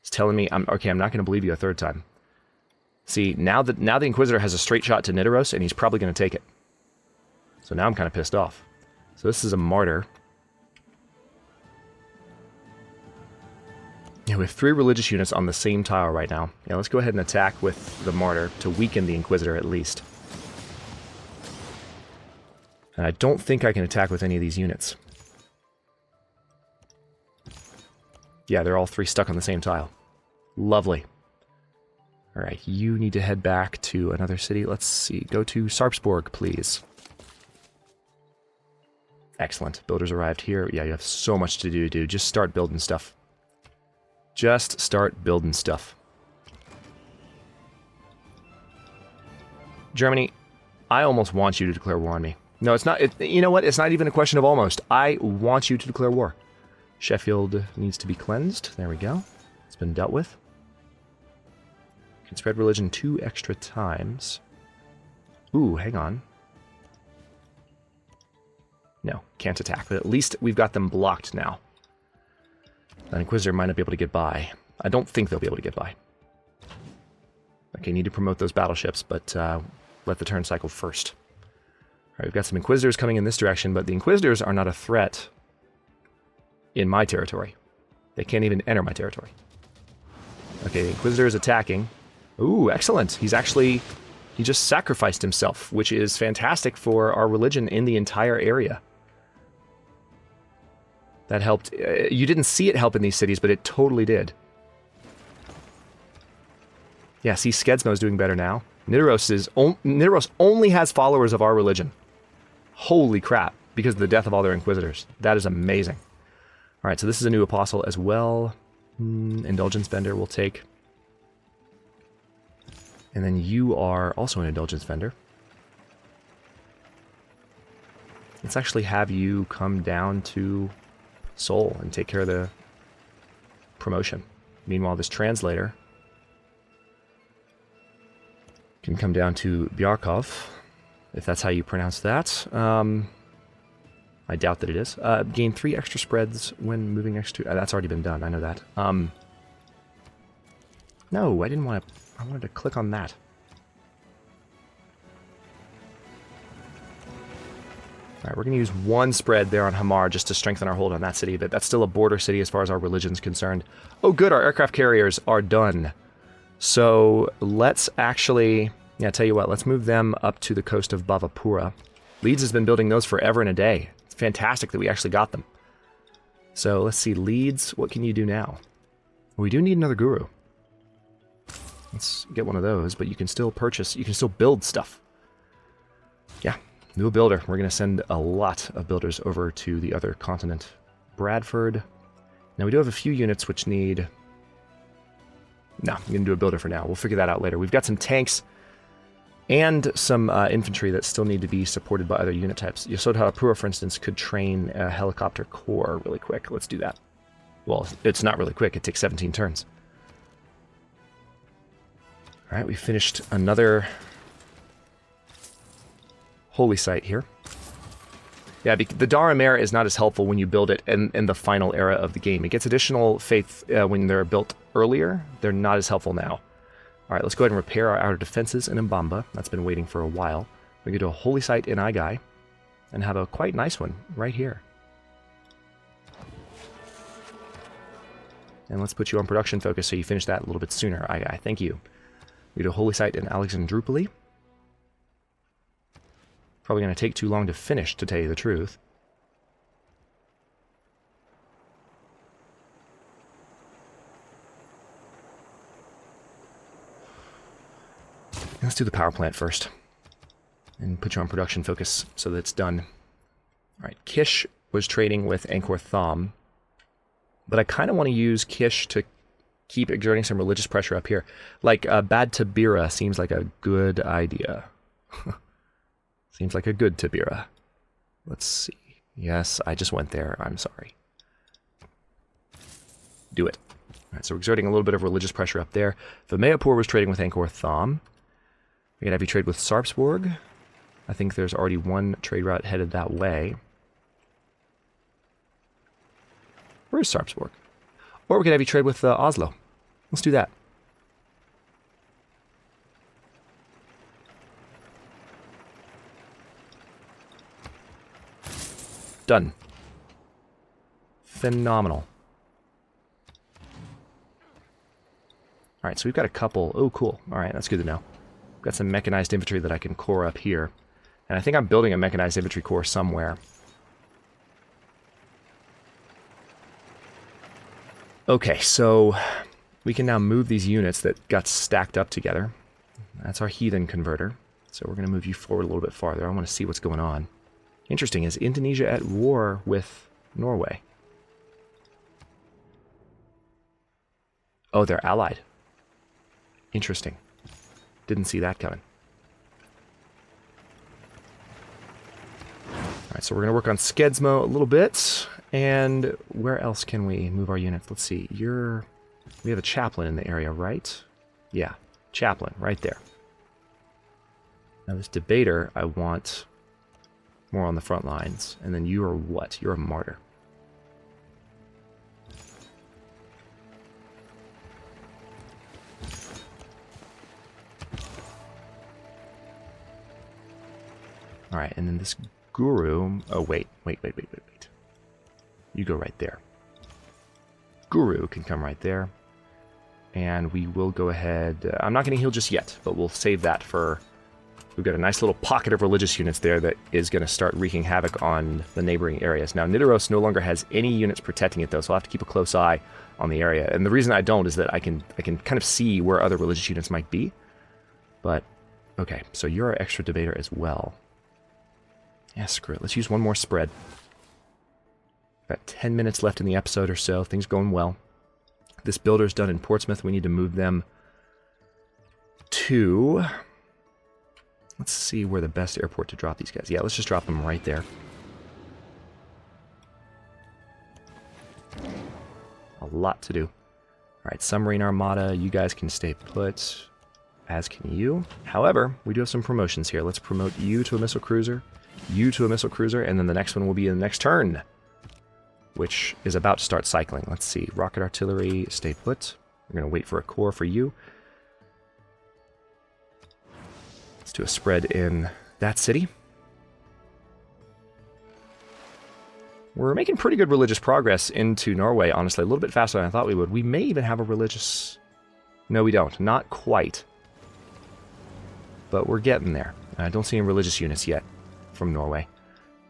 It's telling me, okay, I'm not going to believe you a third time. See, now the Inquisitor has a straight shot to Nidaros, and he's probably going to take it. So now I'm kind of pissed off. So this is a martyr. Yeah, we have 3 religious units on the same tile right now. Yeah, let's go ahead and attack with the martyr to weaken the Inquisitor at least. And I don't think I can attack with any of these units. Yeah, they're all 3 stuck on the same tile. Lovely. Alright, you need to head back to another city. Let's see, go to Sarpsborg, please. Excellent. Builders arrived here. Yeah, you have so much to do, dude. Just start building stuff. Just start building stuff. Germany, I almost want you to declare war on me. No, it's not. You know what? It's not even a question of almost. I want you to declare war. Sheffield needs to be cleansed. There we go. It's been dealt with. Can spread religion 2 extra times. Ooh, hang on. No, can't attack. But at least we've got them blocked now. That Inquisitor might not be able to get by. I don't think they'll be able to get by. Okay, need to promote those battleships, but let the turn cycle first. Alright, we've got some Inquisitors coming in this direction, but the Inquisitors are not a threat in my territory. They can't even enter my territory. Okay, the Inquisitor is attacking. Ooh, excellent. He just sacrificed himself, which is fantastic for our religion in the entire area. That helped. You didn't see it help in these cities, but it totally did. Yeah, see, Skedsmo's doing better now. Nidaros only has followers of our religion. Holy crap, because of the death of all their Inquisitors. That is amazing. Alright, so this is a new apostle as well. Indulgence vendor we'll take. And then you are also an indulgence vendor. Let's actually have you come down to Seoul and take care of the promotion. Meanwhile, this translator can come down to Byarkov, if that's how you pronounce that. I doubt that it is. Gain 3 extra spreads when moving next to... that's already been done, I know that. No, I didn't want to... I wanted to click on that. Alright, we're going to use 1 spread there on Hamar just to strengthen our hold on that city, but that's still a border city as far as our religion's concerned. Oh good, our aircraft carriers are done. So let's actually... Yeah, tell you what, let's move them up to the coast of Bhavapura. Leeds has been building those forever and a day. It's fantastic that we actually got them. So let's see, Leeds, what can you do now? We do need another guru. Let's get one of those, but you can still purchase, you can still build stuff. Yeah, new builder. We're going to send a lot of builders over to the other continent. Bradford. Now we do have a few units which need... No, I'm going to do a builder for now. We'll figure that out later. We've got some tanks and some infantry that still need to be supported by other unit types. Yasodha Pura, for instance, could train a helicopter corps really quick. Let's do that. Well, it's not really quick. It takes 17 turns. All right, we finished another holy site here. Yeah, the TERRA Map is not as helpful when you build it in the final era of the game. It gets additional faith when they're built earlier. They're not as helpful now. All right, let's go ahead and repair our outer defenses in Mbamba. That's been waiting for a while. We go to a holy site in Igai and have a quite nice one right here. And let's put you on production focus so you finish that a little bit sooner, Igai. Thank you. We go to a holy site in Alexandroupoli. Probably going to take too long to finish, to tell you the truth. Let's do the power plant first. And put you on production focus so that it's done. Alright, Kish was trading with Angkor Thom. But I kind of want to use Kish to keep exerting some religious pressure up here. Like, Bad Tabira seems like a good idea. Seems like a good Tabira. Let's see. Yes, I just went there. I'm sorry. Do it. All right, so we're exerting a little bit of religious pressure up there. Vimayapur was trading with Angkor Thom. We could have you trade with Sarpsborg. I think there's already one trade route headed that way. Where is Sarpsborg? Or we could have you trade with Oslo. Let's do that. Done. Phenomenal. Alright, so we've got a couple... Oh, cool. Alright, that's good to know. We've got some mechanized infantry that I can core up here. And I think I'm building a mechanized infantry corps somewhere. Okay, so we can now move these units that got stacked up together. That's our heathen converter. So we're going to move you forward a little bit farther. I want to see what's going on. Interesting, is Indonesia at war with Norway? Oh, they're allied. Interesting. Didn't see that coming. Alright, so we're going to work on Skedsmo a little bit. And where else can we move our units? Let's see. We have a chaplain in the area, right? Yeah, chaplain, right there. Now this debater, I want more on the front lines. And then you are what? You're a martyr. Alright, and then this guru... Oh, wait. You go right there. Guru can come right there. And we will go ahead... I'm not going to heal just yet, but we'll save that for... We've got a nice little pocket of religious units there that is going to start wreaking havoc on the neighboring areas. Now, Nidaros no longer has any units protecting it, though, so I'll have to keep a close eye on the area. And the reason I don't is that I can kind of see where other religious units might be. But, okay, so you're our extra debater as well. Yeah, screw it. Let's use one more spread. Got 10 minutes left in the episode or so. Things going well. This builder's done in Portsmouth. We need to move them to... Let's see where the best airport to drop these guys. Yeah, let's just drop them right there. A lot to do. Alright, submarine armada. You guys can stay put, as can you. However, we do have some promotions here. Let's promote you to a missile cruiser, you to a missile cruiser, and then the next one will be in the next turn, which is about to start cycling. Let's see. Rocket artillery, stay put. We're going to wait for a core for you. Let's do a spread in that city. We're making pretty good religious progress into Norway, honestly. A little bit faster than I thought we would. We may even have a religious... No, we don't. Not quite. But we're getting there. I don't see any religious units yet from Norway.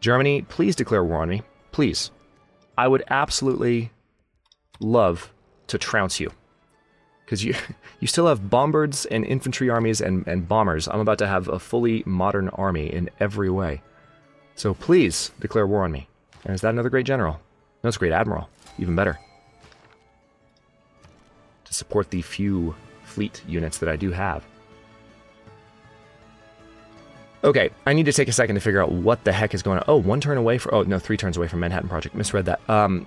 Germany, please declare war on me. Please. I would absolutely love to trounce you. Because you still have bombards and infantry armies and bombers. I'm about to have a fully modern army in every way. So please declare war on me. And is that another great general? No, it's a great admiral. Even better. To support the few fleet units that I do have. Okay, I need to take a second to figure out what the heck is going on. Oh, 1 turn away from... Oh, no, 3 turns away from Manhattan Project. Misread that.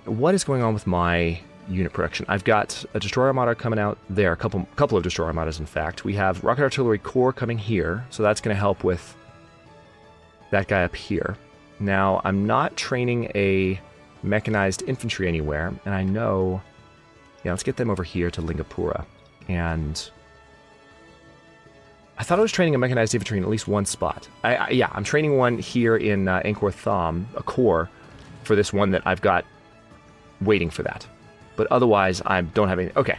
What is going on with my unit production? I've got a destroyer armada coming out there. A couple of destroyer armadas, in fact. We have rocket artillery corps coming here, so that's going to help with that guy up here. Now, I'm not training a mechanized infantry anywhere, and I know... Yeah, let's get them over here to Lingapura. And... I thought I was training a mechanized infantry in at least one spot. Yeah, I'm training one here in Angkor Thom, a corps, for this one that I've got waiting for that. But otherwise, I don't have any... Okay,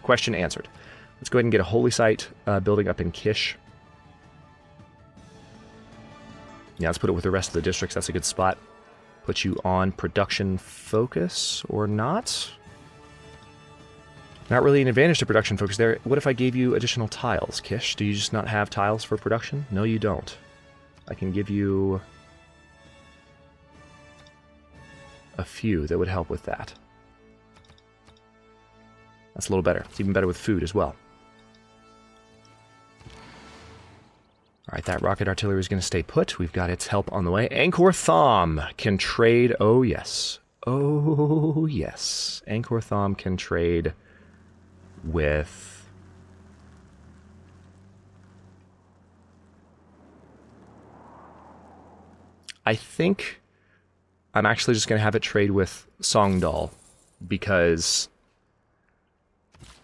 question answered. Let's go ahead and get a holy site building up in Kish. Yeah, let's put it with the rest of the districts. That's a good spot. Put you on production focus, or not? Not really an advantage to production focus there. What if I gave you additional tiles, Kish? Do you just not have tiles for production? No, you don't. I can give you a few that would help with that. That's a little better. It's even better with food as well. Alright, that rocket artillery is going to stay put. We've got its help on the way. Angkor Thom can trade... Oh, yes. Oh, yes. Angkor Thom can trade... with I think I'm actually just going to have it trade with Songdal because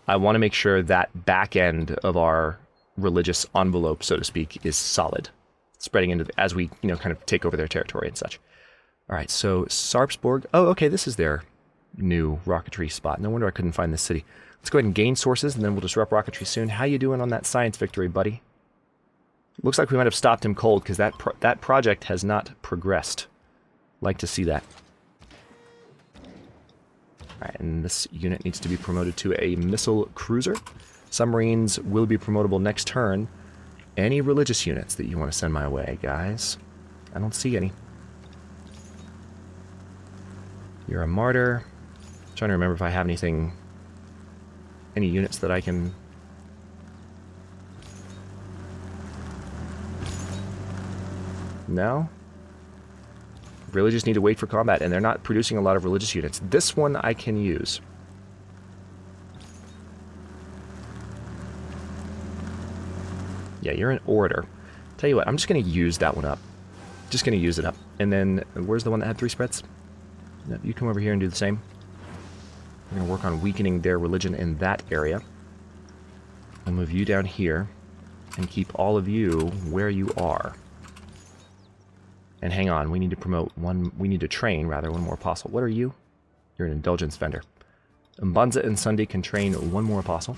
I want to make sure that back end of our religious envelope, so to speak, is solid, spreading into as we, kind of take over their territory and such. All right, so Sarpsborg. Oh, okay, this is their new rocketry spot. No wonder I couldn't find this city. Let's go ahead and gain sources, and then we'll disrupt rocketry soon. How you doing on that science victory, buddy? Looks like we might have stopped him cold, because that project has not progressed. Like to see that. Alright, and this unit needs to be promoted to a missile cruiser. Submarines will be promotable next turn. Any religious units that you want to send my way, guys? I don't see any. You're a martyr. I'm trying to remember if I have anything... Any units that I can... No? Really just need to wait for combat, and they're not producing a lot of religious units. This one I can use. Yeah, you're an orator. Tell you what, I'm just going to use that one up. Just going to use it up. And then, where's the one that had 3 spreads? No, you come over here and do the same. We're going to work on weakening their religion in that area. I'll move you down here and keep all of you where you are. And hang on, we need to promote one, we need to train, rather, one more apostle. What are you? You're an indulgence vendor. Mbanza and Sunday can train one more apostle.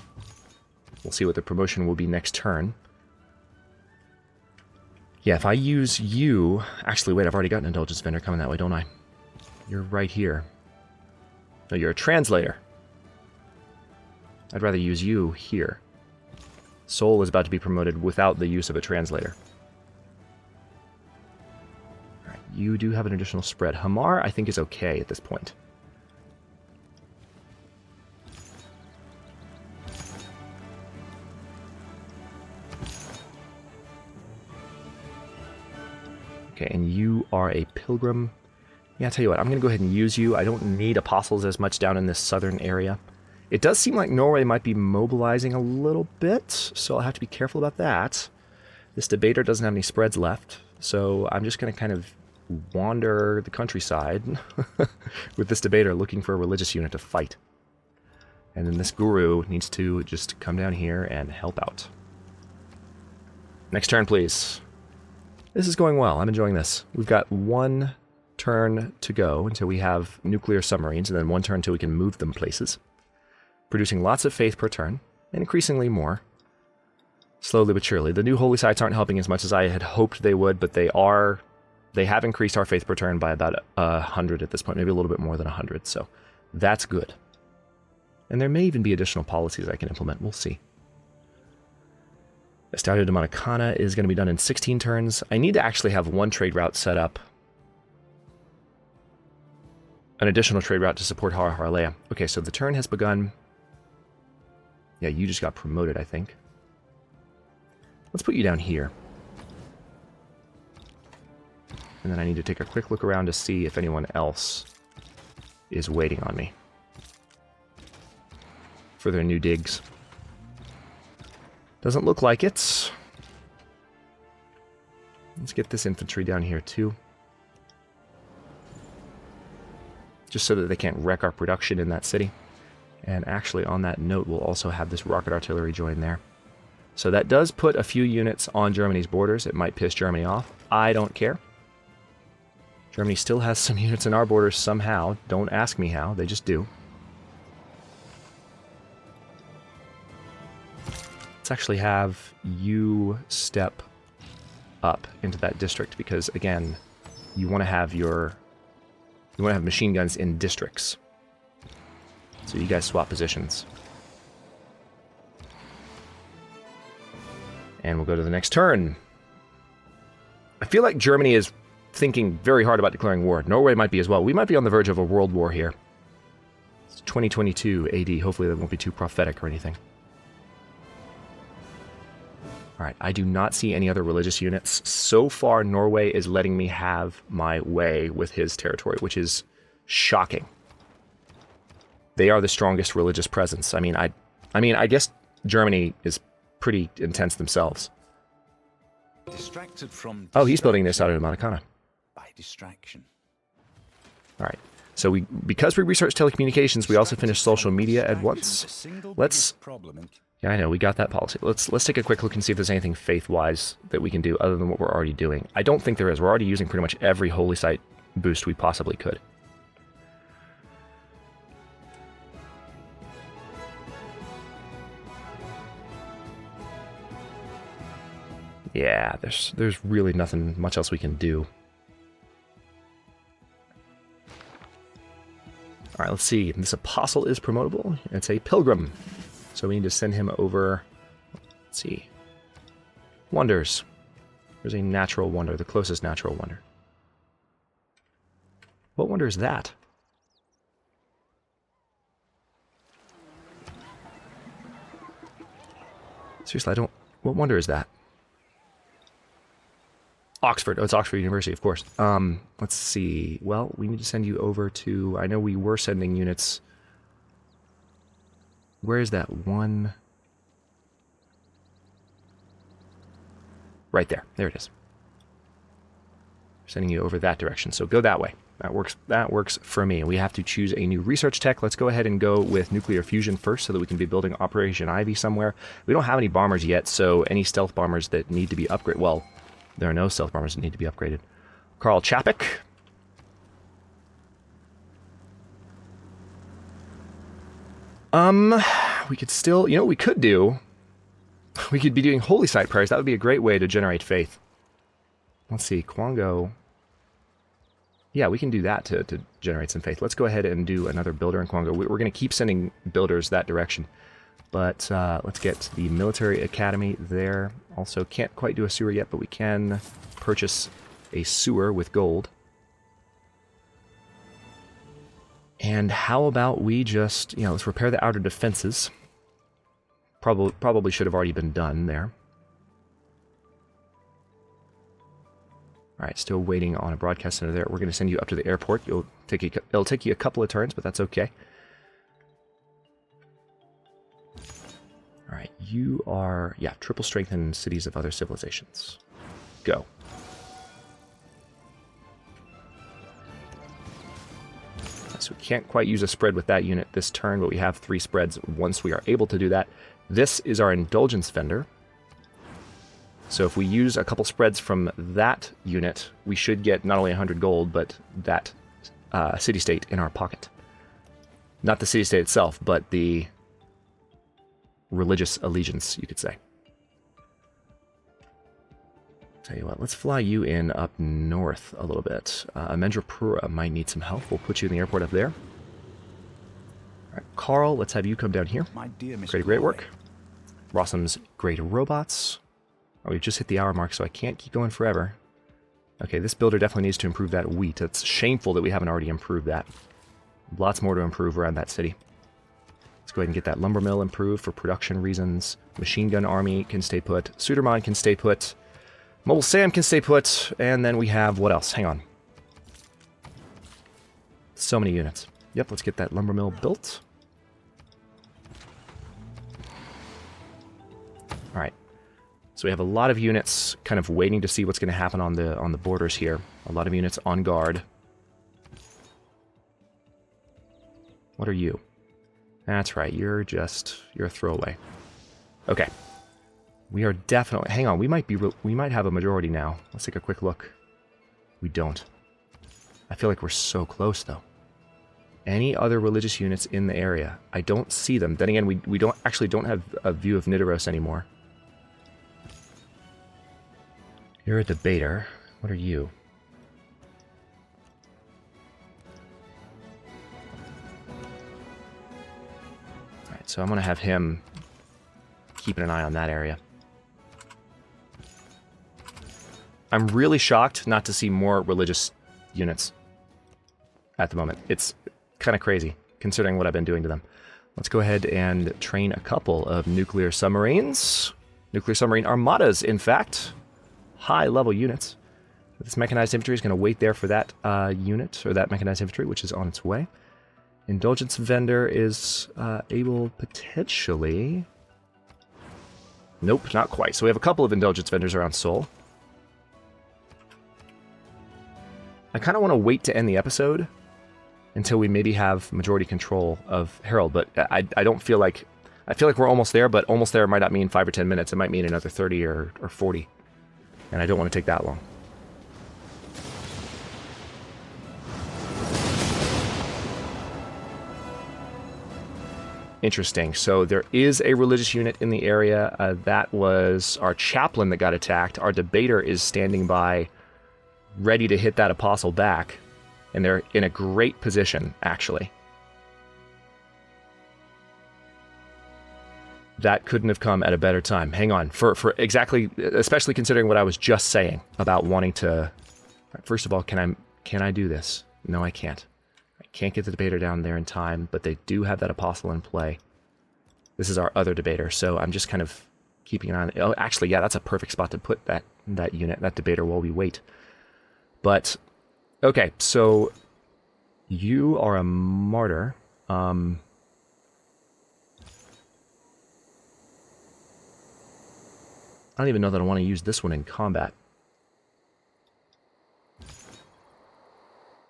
We'll see what the promotion will be next turn. Yeah, if I use you... Actually, wait, I've already got an indulgence vendor coming that way, don't I? You're right here. No, you're a translator. I'd rather use you here. Seoul is about to be promoted without the use of a translator. Alright, you do have an additional spread. Hamar, I think, is okay at this point. Okay, and you are a pilgrim. Yeah, I'll tell you what, I'm going to go ahead and use you. I don't need apostles as much down in this southern area. It does seem like Norway might be mobilizing a little bit, so I'll have to be careful about that. This debater doesn't have any spreads left, so I'm just going to kind of wander the countryside with this debater looking for a religious unit to fight. And then this guru needs to just come down here and help out. Next turn, please. This is going well. I'm enjoying this. We've got one turn to go until we have nuclear submarines, and then one turn until we can move them places. Producing lots of faith per turn, and increasingly more. Slowly but surely. The new holy sites aren't helping as much as I had hoped they would, but they are They have increased our faith per turn by about 100 at this point, maybe a little bit more than 100, so that's good. And there may even be additional policies I can implement. We'll see. Estadio de Monacana is going to be done in 16 turns. I need to actually have one trade route set up. An additional trade route to support Haralea. Okay, so the turn has begun. Yeah, you just got promoted, I think. Let's put you down here. And then I need to take a quick look around to see if anyone else is waiting on me for their new digs. Doesn't look like it. Let's get this infantry down here too. Just so that they can't wreck our production in that city. And actually, on that note, we'll also have this rocket artillery join there. So that does put a few units on Germany's borders. It might piss Germany off. I don't care. Germany still has some units in our borders somehow. Don't ask me how. They just do. Let's actually have you step up into that district because, again, you want to have machine guns in districts. So you guys swap positions. And we'll go to the next turn. I feel like Germany is thinking very hard about declaring war. Norway might be as well. We might be on the verge of a world war here. It's 2022 AD. Hopefully that won't be too prophetic or anything. Alright, I do not see any other religious units. So far, Norway is letting me have my way with his territory, which is shocking. They are the strongest religious presence. I mean, I guess Germany is pretty intense themselves. Distracted from oh, he's building this out of Monacana. By distraction. Alright, so because we researched telecommunications, we also finished social media at once. Let's... Yeah, I know, we got that policy. Let's take a quick look and see if there's anything faith-wise that we can do other than what we're already doing. I don't think there is. We're already using pretty much every holy site boost we possibly could. Yeah, there's really nothing much else we can do. Alright, let's see. This apostle is promotable. It's a pilgrim. So we need to send him over. Let's see. Wonders. There's a natural wonder, the closest natural wonder. What wonder is that? Seriously, I don't... What wonder is that? Oxford. Oh, it's Oxford University, of course. Let's see. Well, we need to send you over to... I know we were sending units... Where is that one? Right there. There it is. Sending you over that direction. So go that way. That works for me. We have to choose a new research tech. Let's go ahead and go with nuclear fusion first so that we can be building Operation Ivy somewhere. We don't have any bombers yet, so any stealth bombers that need to be upgraded... Well, there are no stealth bombers that need to be upgraded. Karl Čapek. We could still... You know what we could do? We could be doing holy site prayers. That would be a great way to generate faith. Let's see. Kwango... Yeah, we can do that to generate some faith. Let's go ahead and do another builder in Kwango. We're going to keep sending builders that direction. But let's get the military academy there. Also, can't quite do a sewer yet, but we can purchase a sewer with gold. And how about we just, let's repair the outer defenses. Probably should have already been done there. Alright, still waiting on a broadcast center there. We're going to send you up to the airport. It'll take you a couple of turns, but that's okay. Alright, you are... Yeah, triple strengthen cities of other civilizations. Go. So we can't quite use a spread with that unit this turn, but we have 3 spreads once we are able to do that. This is our indulgence vendor. So if we use a couple spreads from that unit, we should get not only 100 gold, but that city-state in our pocket. Not the city-state itself, but the religious allegiance, you could say. Tell you what, let's fly you in up north a little bit. Amendrapura might need some help. We'll put you in the airport up there. All right, Carl, let's have you come down here. My dear Mr. Great work. Rossum's great robots. Oh, we've just hit the hour mark, so I can't keep going forever. Okay, this builder definitely needs to improve that wheat. It's shameful that we haven't already improved that. Lots more to improve around that city. Let's go ahead and get that lumber mill improved for production reasons. Machine gun army can stay put. Sudermine can stay put. Mobile Sam can stay put. And then we have, what else? Hang on. So many units. Yep, let's get that lumber mill built. Alright. So we have a lot of units kind of waiting to see what's going to happen on the borders here. A lot of units on guard. What are you? That's right, you're a throwaway. Okay. We are definitely... Hang on, we might have a majority now. Let's take a quick look. We don't. I feel like we're so close, though. Any other religious units in the area? I don't see them. Then again, we don't have a view of Nidaros anymore. You're a debater. What are you? Alright, so I'm going to have him keeping an eye on that area. I'm really shocked not to see more religious units at the moment. It's kind of crazy, considering what I've been doing to them. Let's go ahead and train a couple of nuclear submarines. Nuclear submarine armadas, in fact. High-level units. This mechanized infantry is going to wait there for that unit, or that mechanized infantry, which is on its way. Indulgence vendor is able, potentially... Nope, not quite. So we have a couple of indulgence vendors around Seoul. I kind of want to wait to end the episode until we maybe have majority control of Herald, but I don't feel like... I feel like we're almost there, but almost there might not mean 5 or 10 minutes. It might mean another 30 or 40. And I don't want to take that long. Interesting. So there is a religious unit in the area. That was our chaplain that got attacked. Our debater is standing by, ready to hit that apostle back. And they're in a great position, actually. That couldn't have come at a better time. Hang on. For exactly, especially considering what I was just saying about wanting to... First of all, can I do this? No, I can't. I can't get the debater down there in time, but they do have that apostle in play. This is our other debater, so I'm just kind of keeping an eye on... Oh, actually, yeah, that's a perfect spot to put that unit, that debater, while we wait. But, okay, so you are a martyr. I don't even know that I want to use this one in combat.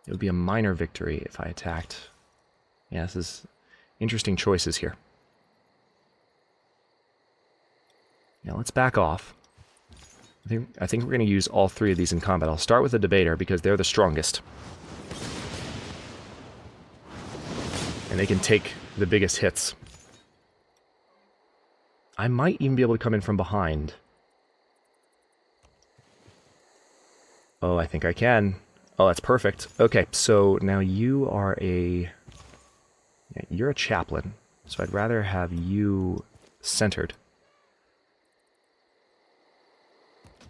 It would be a minor victory if I attacked. Yeah, this is interesting choices here. Now let's back off. I think we're going to use all three of these in combat. I'll start with the debater because they're the strongest. And they can take the biggest hits. I might even be able to come in from behind. Oh, I think I can. Oh, that's perfect. Okay, so now you are a... Yeah, you're a chaplain, so I'd rather have you centered.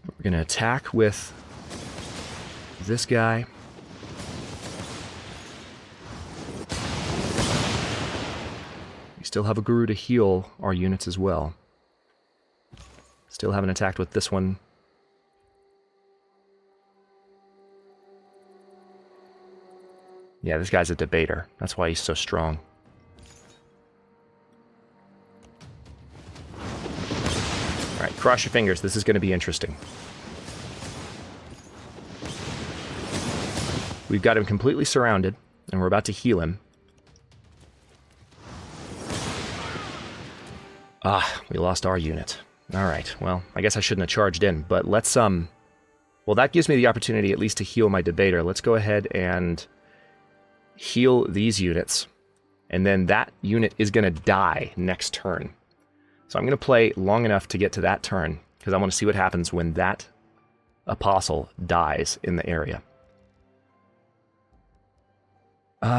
We're going to attack with this guy. We still have a guru to heal our units as well. Still haven't attacked with this one. Yeah, this guy's a debater. That's why he's so strong. Alright, cross your fingers. This is going to be interesting. We've got him completely surrounded, and we're about to heal him. Ah, we lost our unit. Alright, well, I guess I shouldn't have charged in, but let's, well, that gives me the opportunity at least to heal my debater. Let's go ahead and heal these units, and then that unit is going to die next turn. So I'm going to play long enough to get to that turn, because I want to see what happens when that apostle dies in the area.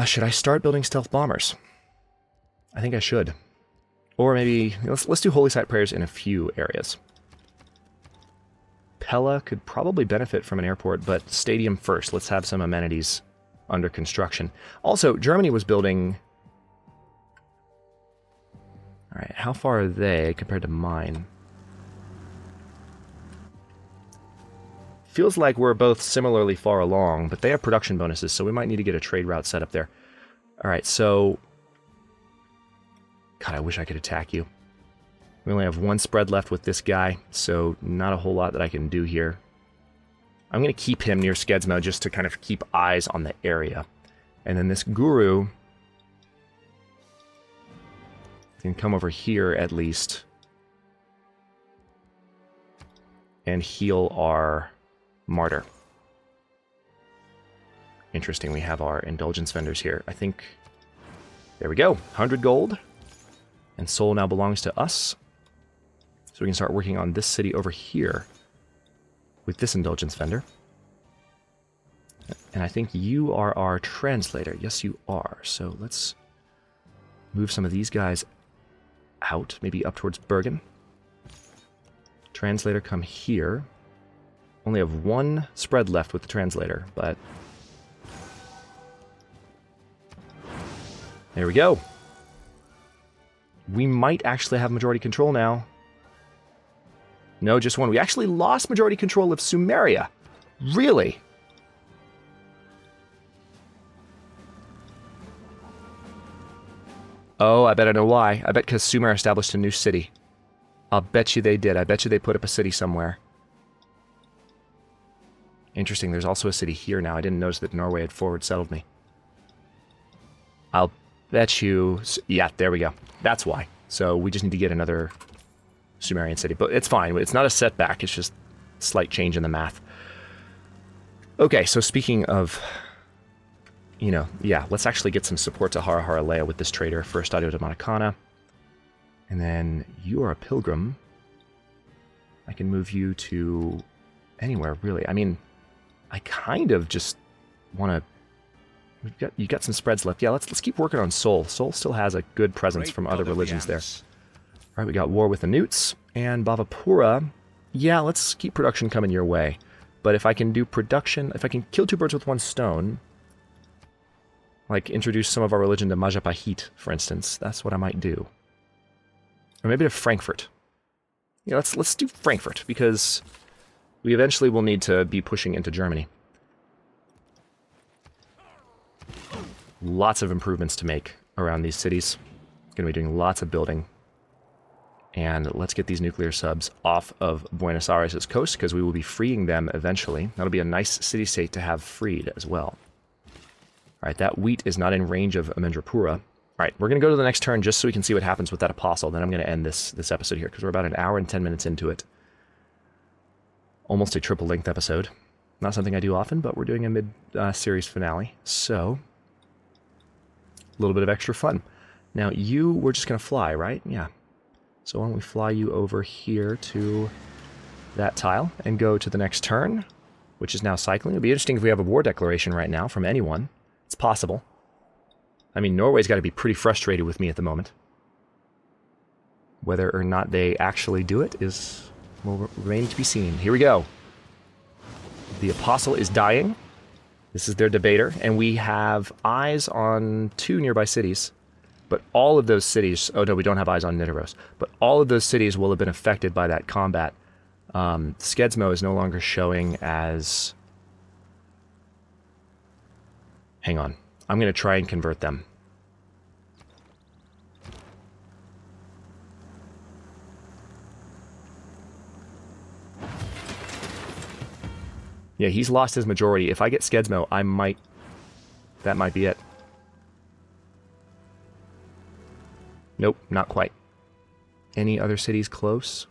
Should I start building stealth bombers? I think I should. Or maybe, let's do holy site prayers in a few areas. Pella could probably benefit from an airport, but stadium first. Let's have some amenities under construction. Also, Germany was building... Alright, how far are they compared to mine? Feels like we're both similarly far along, but they have production bonuses, so we might need to get a trade route set up there. Alright, so... God, I wish I could attack you. We only have one spread left with this guy, so not a whole lot that I can do here. I'm going to keep him near Skedsmo just to kind of keep eyes on the area. And then this guru can come over here at least and heal our martyr. Interesting, we have our indulgence vendors here. I think... There we go, 100 gold. And Seoul now belongs to us. So we can start working on this city over here with this indulgence vendor. And I think you are our translator. Yes, you are. So let's move some of these guys out, maybe up towards Bergen. Translator, come here. Only have one spread left with the translator, but... There we go. We might actually have majority control now. No, just one. We actually lost majority control of Sumeria. Really? Oh, I bet I know why. I bet because Sumer established a new city. I'll bet you they did. I bet you they put up a city somewhere. Interesting, there's also a city here now. I didn't notice that Norway had forward settled me. I'll bet you... Yeah, there we go. That's why. So we just need to get another Sumerian city. But it's fine. It's not a setback. It's just a slight change in the math. Okay, so speaking of... You know, yeah, let's actually get some support to Hara Haralea with this trader for Estadio de Maracana. And then you are a pilgrim. I can move you to anywhere, really. I mean, I kind of just want to... You got some spreads left. Yeah, let's keep working on Seoul. Seoul still has a good presence from other religions there. All right, we got war with the Newts. And Bhavapura, yeah, let's keep production coming your way. But if I can do production... If I can kill two birds with one stone... Like, introduce some of our religion to Majapahit, for instance. That's what I might do. Or maybe to Frankfurt. Yeah, let's do Frankfurt, because we eventually will need to be pushing into Germany. Lots of improvements to make around these cities. Going to be doing lots of building. And let's get these nuclear subs off of Buenos Aires' coast, because we will be freeing them eventually. That'll be a nice city-state to have freed as well. Alright, that wheat is not in range of Amendrapura. Alright, we're going to go to the next turn just so we can see what happens with that apostle. Then I'm going to end this episode here, because we're about an hour and 10 minutes into it. Almost a triple-length episode. Not something I do often, but we're doing a mid-series finale. So, a little bit of extra fun. Now, we're just going to fly, right? Yeah. So why don't we fly you over here to that tile and go to the next turn, which is now cycling. It'd be interesting if we have a war declaration right now from anyone. It's possible. I mean, Norway's got to be pretty frustrated with me at the moment. Whether or not they actually do it will remain to be seen. Here we go. The apostle is dying. This is their debater, and we have eyes on 2 nearby cities. But all of those cities... Oh, no, we don't have eyes on Nidaros. But all of those cities will have been affected by that combat. Skedsmo is no longer showing as... Hang on. I'm going to try and convert them. Yeah, he's lost his majority. If I get Skedsmo, I might... That might be it. Nope, not quite. Any other cities close?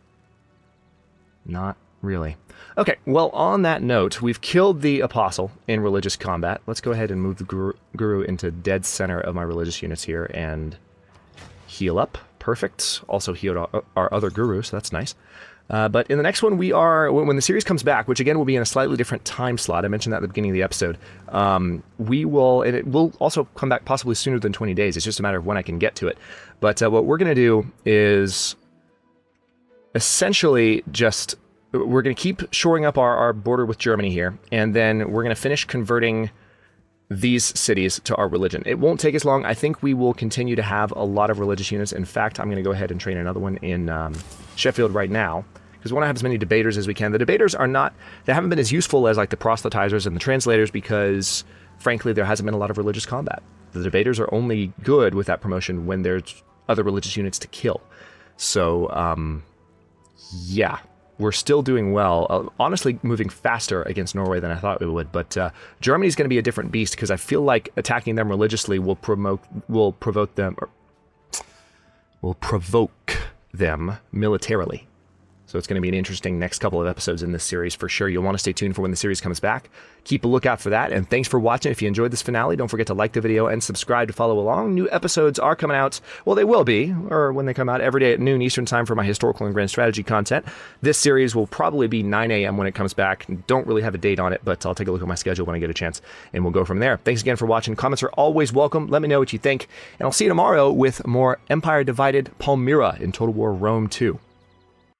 Not really. Okay, well, on that note, we've killed the apostle in religious combat. Let's go ahead and move the guru into dead center of my religious units here and heal up. Perfect. Also healed our other guru, so that's nice. But in the next one, when the series comes back, which again will be in a slightly different time slot, I mentioned that at the beginning of the episode, and it will also come back possibly sooner than 20 days. It's just a matter of when I can get to it. But what we're going to do is essentially we're going to keep shoring up our border with Germany here, and then we're going to finish converting these cities to our religion. It won't take as long. I think we will continue to have a lot of religious units. In fact, I'm going to go ahead and train another one in Sheffield right now, because we want to have as many debaters as we can. The debaters they haven't been as useful as like the proselytizers and the translators, because frankly, there hasn't been a lot of religious combat. The debaters are only good with that promotion when there's other religious units to kill. So, yeah. We're still doing well, honestly moving faster against Norway than I thought we would, but Germany's going to be a different beast, because I feel like attacking them religiously will provoke them militarily. So it's going to be an interesting next couple of episodes in this series for sure. You'll want to stay tuned for when the series comes back. Keep a lookout for that, and thanks for watching. If you enjoyed this finale, don't forget to like the video and subscribe to follow along. New episodes are coming out, well, they will be, or when they come out, every day at noon Eastern time for my historical and grand strategy content. This series will probably be 9 a.m. when it comes back. Don't really have a date on it, but I'll take a look at my schedule when I get a chance, and we'll go from there. Thanks again for watching. Comments are always welcome. Let me know what you think, and I'll see you tomorrow with more Empire Divided Palmyra in Total War Rome 2.